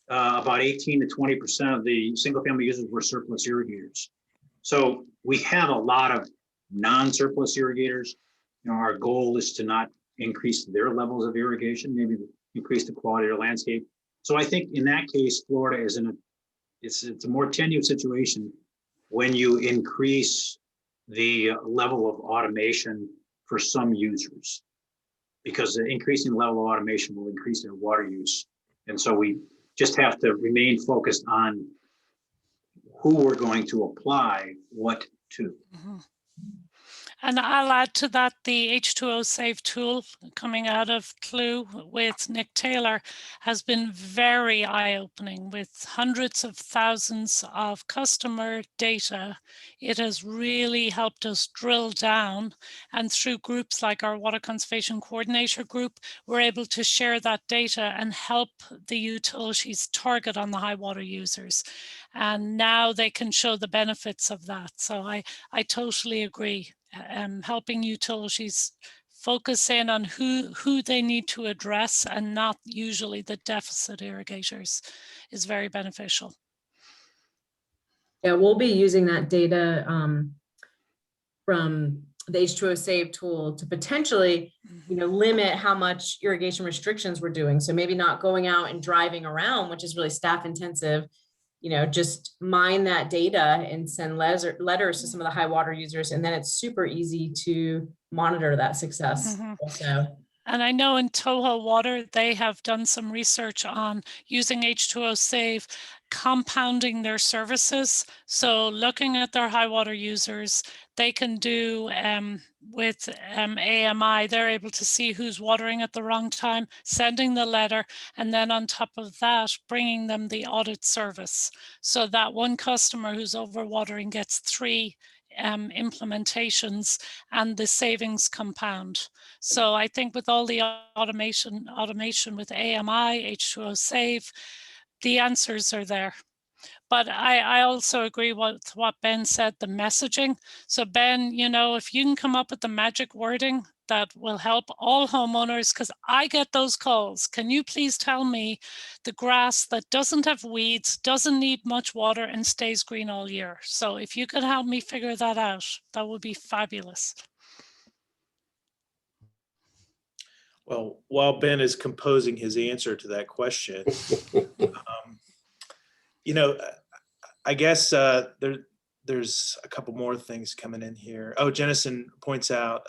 S2: about 18 to 20% of the single family users were surplus irrigators. So we have a lot of non-surplus irrigators. Our goal is to not increase their levels of irrigation, maybe increase the quality of the landscape. So I think in that case, Florida is it's a more tenuous situation when you increase the level of automation for some users, because the increasing level of automation will increase their water use. And so we just have to remain focused on who we're going to apply what to.
S4: Mm-hmm. And I'll add to that the H2O Save tool coming out of Clue with Nick Taylor has been very eye-opening with hundreds of thousands of customer data. It has really helped us drill down, and through groups like our Water Conservation Coordinator group, we're able to share that data and help the utilities target on the high water users. And now they can show the benefits of that. So I totally agree. Helping utilities focus in on who they need to address and not usually the deficit irrigators is very beneficial.
S3: Yeah, we'll be using that data from the H2O Save tool to potentially limit how much irrigation restrictions we're doing. So maybe not going out and driving around, which is really staff intensive, just mine that data and send letters to some of the high water users. And then it's super easy to monitor that success also.
S4: And I know in Toho Water, they have done some research on using H2O Save, compounding their services. So looking at their high water users, they can do with AMI, they're able to see who's watering at the wrong time, sending the letter, and then on top of that, bringing them the audit service. So that one customer who's overwatering gets 3 implementations and the savings compound. So I think with all the automation with AMI, H2O Save, the answers are there. But I also agree with what Ben said, the messaging. So Ben, if you can come up with the magic wording that will help all homeowners, because I get those calls. Can you please tell me the grass that doesn't have weeds, doesn't need much water and stays green all year? So if you could help me figure that out, that would be fabulous.
S1: Well, while Ben is composing his answer to that question, I guess there's a couple more things coming in here. Oh, Jennison points out,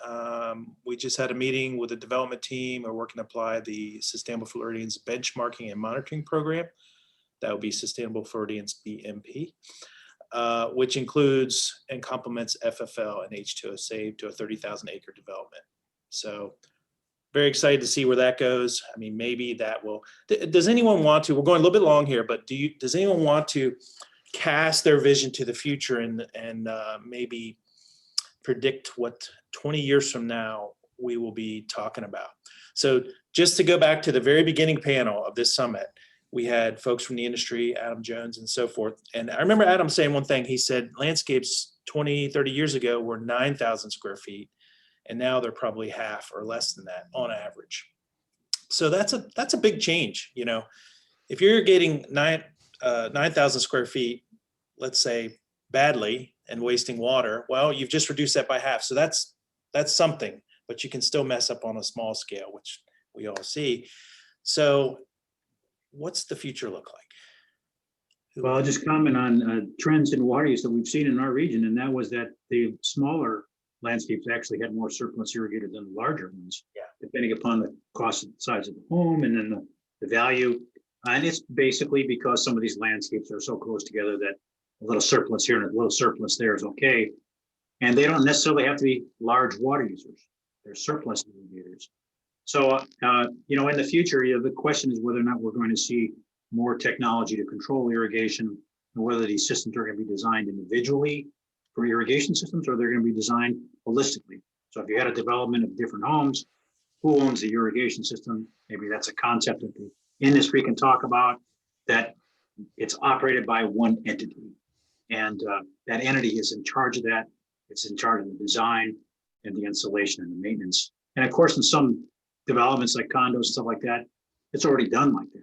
S1: we just had a meeting with the development team. We're working to apply the Sustainable Floridians benchmarking and monitoring program. That would be Sustainable Floridians BMP, which includes and complements FFL and H2O Save to a 30,000 acre development. So very excited to see where that goes. I mean, maybe that will, does anyone want to, we're going a little bit long here, but does anyone want to cast their vision to the future and maybe predict what 20 years from now we will be talking about? So just to go back to the very beginning panel of this summit, we had folks from the industry, Adam Jones and so forth. And I remember Adam saying one thing. He said landscapes 20, 30 years ago were 9,000 square feet. And now they're probably half or less than that on average. So that's a big change. If you're getting 9,000 square feet, let's say badly and wasting water, well, you've just reduced that by half. So that's something, but you can still mess up on a small scale, which we all see. So what's the future look like?
S2: Well, I'll just comment on trends in water use that we've seen in our region, and that was that the smaller landscapes actually had more surplus irrigated than the larger ones, depending upon the cost of the size of the home and then the value. And it's basically because some of these landscapes are so close together that a little surplus here and a little surplus there is okay. And they don't necessarily have to be large water users. They're surplus irrigators. So, in the future, the question is whether or not we're going to see more technology to control irrigation and whether these systems are going to be designed individually for irrigation systems, or they're going to be designed holistically. So if you had a development of different homes, who owns the irrigation system? Maybe that's a concept that the industry can talk about, that it's operated by one entity. And that entity is in charge of that. It's in charge of the design and the installation and the maintenance. And of course, in some developments like condos and stuff like that, it's already done like that.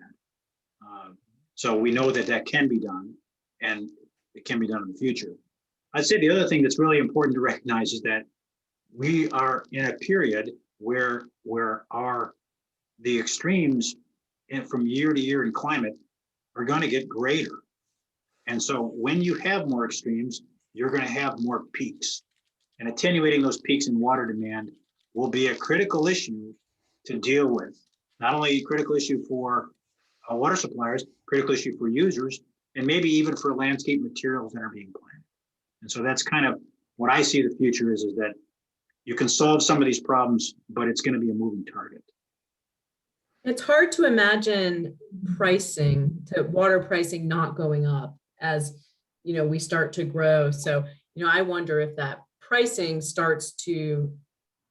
S2: So we know that can be done, and it can be done in the future. I'd say the other thing that's really important to recognize is that we are in a period where the extremes from year to year in climate are going to get greater. And so when you have more extremes, you're going to have more peaks. And attenuating those peaks in water demand will be a critical issue to deal with. Not only a critical issue for water suppliers, critical issue for users, and maybe even for landscape materials that are being planted. And so that's kind of what I see the future is that you can solve some of these problems, but it's going to be a moving target.
S3: It's hard to imagine water pricing not going up as we start to grow. So I wonder if that pricing starts to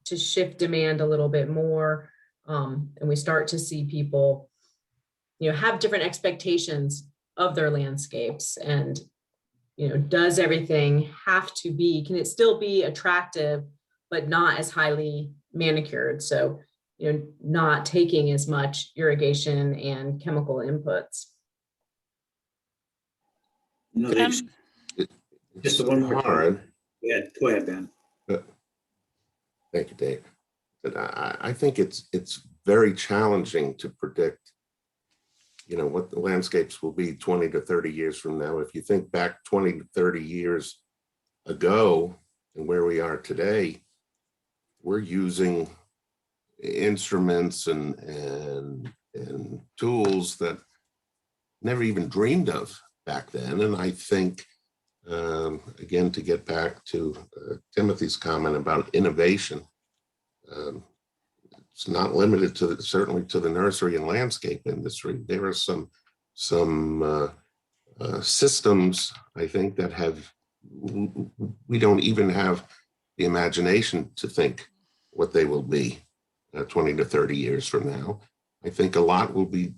S3: shift demand a little bit more, and we start to see people have different expectations of their landscapes. And does everything have to be, can it still be attractive but not as highly manicured? So not taking as much irrigation and chemical inputs.
S2: Just the one more.
S5: Hard.
S2: Go ahead, Ben.
S5: Thank you, Dave. that I think it's very challenging to predict, you know, what the landscapes will be 20 to 30 years from now. If you think back 20 to 30 years ago and where we are today, we're using instruments and tools that never even dreamed of back then. And I think, again, to get back to Timothy's comment about innovation, it's not limited to certainly to the nursery and landscape industry. There are some systems, I think, that we don't even have the imagination to think what they will be 20 to 30 years from now. I think a lot will be,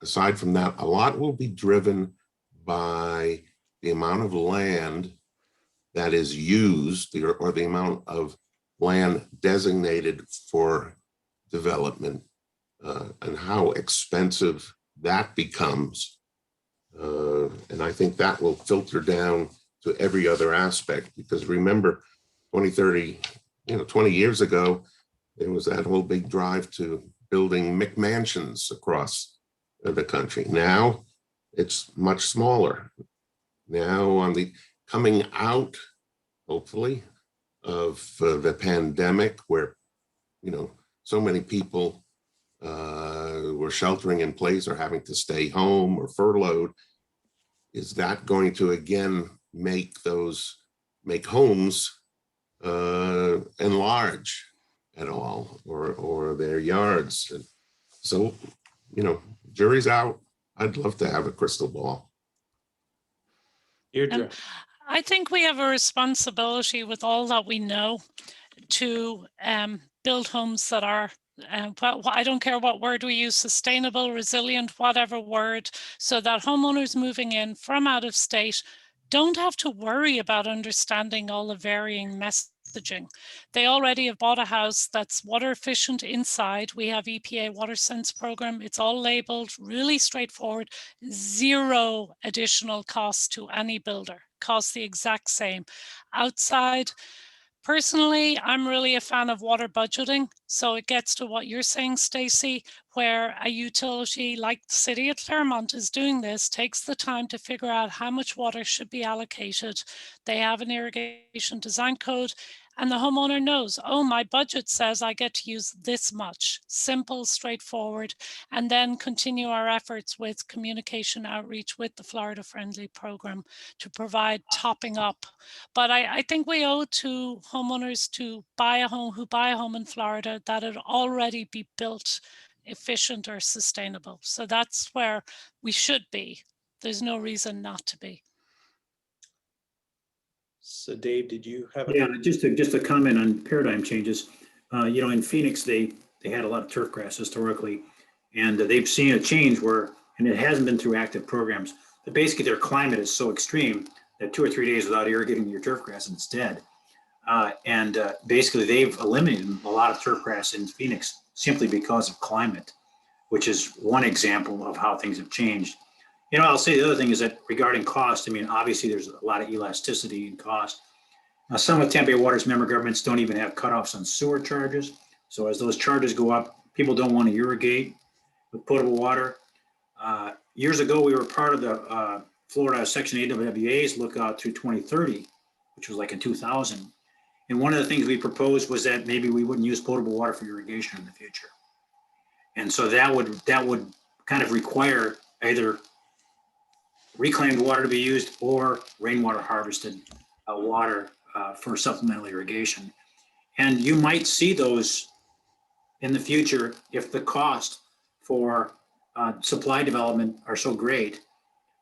S5: aside from that, a lot will be driven by the amount of land that is used, or the amount of land designated for development, and how expensive that becomes. And I think that will filter down to every other aspect, because remember, 20 years ago, there was that whole big drive to building McMansions across the country. Now it's much smaller. Now on the coming out, hopefully, of the pandemic, where, you know, so many people were sheltering in place or having to stay home or furloughed, is that going to again make homes enlarge at all, or their yards? And so, you know, jury's out. I'd love to have a crystal ball.
S1: Deirdre.
S4: I think we have a responsibility with all that we know to build homes that are, well, I don't care what word we use, sustainable, resilient, whatever word, so that homeowners moving in from out of state don't have to worry about understanding all the varying messaging. They already have bought a house that's water efficient inside. We have EPA Water Sense program. It's all labeled, really straightforward, zero additional cost to any builder, costs the exact same. Outside, personally, I'm really a fan of water budgeting. So it gets to what you're saying, Stacie, where a utility like the City of Claremont is doing this, takes the time to figure out how much water should be allocated. They have an irrigation design code, and the homeowner knows, oh, my budget says I get to use this much. Simple, straightforward, and then continue our efforts with communication outreach with the Florida Friendly program to provide topping up. But I think we owe to homeowners who buy a home in Florida, that it already be built efficient or sustainable. So that's where we should be. There's no reason not to be.
S1: So Dave, did you have a?
S2: Yeah, just a comment on paradigm changes. You know, in Phoenix, they had a lot of turf grass historically, and they've seen a change where, and it hasn't been through active programs, but basically their climate is so extreme that 2 or 3 days without irrigating your turf grass and it's dead. Basically they've eliminated a lot of turf grass in Phoenix simply because of climate, which is one example of how things have changed. You know, I'll say the other thing is that regarding cost, I mean, obviously there's a lot of elasticity in cost. Now, some of Tampa Bay Water's member governments don't even have cutoffs on sewer charges. So as those charges go up, people don't want to irrigate with potable water. Years ago, we were part of the Florida Section 8 WWA's lookout through 2030, which was like in 2000. And one of the things we proposed was that maybe we wouldn't use potable water for irrigation in the future. And so that would kind of require either reclaimed water to be used or rainwater harvested water for supplemental irrigation. And you might see those in the future if the cost for supply development are so great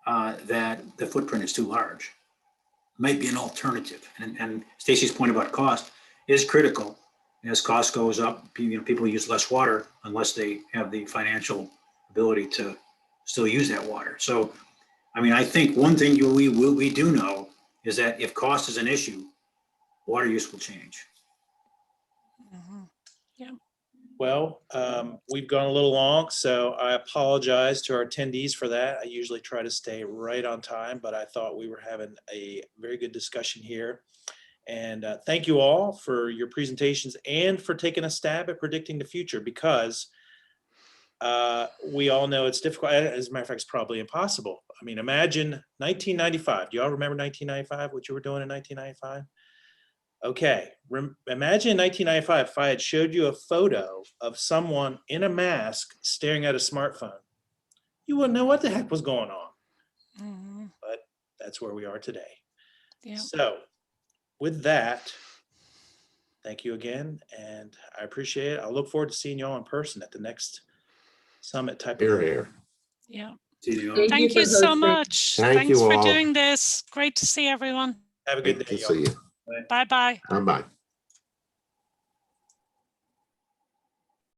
S2: that the footprint is too large. Might be an alternative. And Stacie's point about cost is critical. As cost goes up, people use less water unless they have the financial ability to still use that water. So, I mean, I think one thing we do know is that if cost is an issue, water use will change.
S4: Mm-hmm. Yeah.
S1: Well, we've gone a little long, so I apologize to our attendees for that. I usually try to stay right on time, but I thought we were having a very good discussion here. And thank you all for your presentations and for taking a stab at predicting the future, because we all know it's difficult. As a matter of fact, it's probably impossible. I mean, imagine 1995. Do y'all remember 1995, what you were doing in 1995? Okay, imagine in 1995 if I had showed you a photo of someone in a mask staring at a smartphone. You wouldn't know what the heck was going on.
S4: Mhm.
S1: But that's where we are today.
S4: Yeah.
S1: So with that, thank you again, and I appreciate it. I look forward to seeing y'all in person at the next summit type
S5: Here,
S1: of thing.
S5: here.
S4: Yeah.
S2: See you.
S3: Thank
S4: Thank
S3: for
S4: you so
S3: hosting.
S4: much.
S5: Thank
S4: Thanks
S5: you
S4: for
S5: all.
S4: doing this. Great to see everyone.
S1: Have a good
S5: Great
S1: day,
S5: to
S1: y'all.
S5: see you.
S4: Bye-bye.
S5: Bye-bye.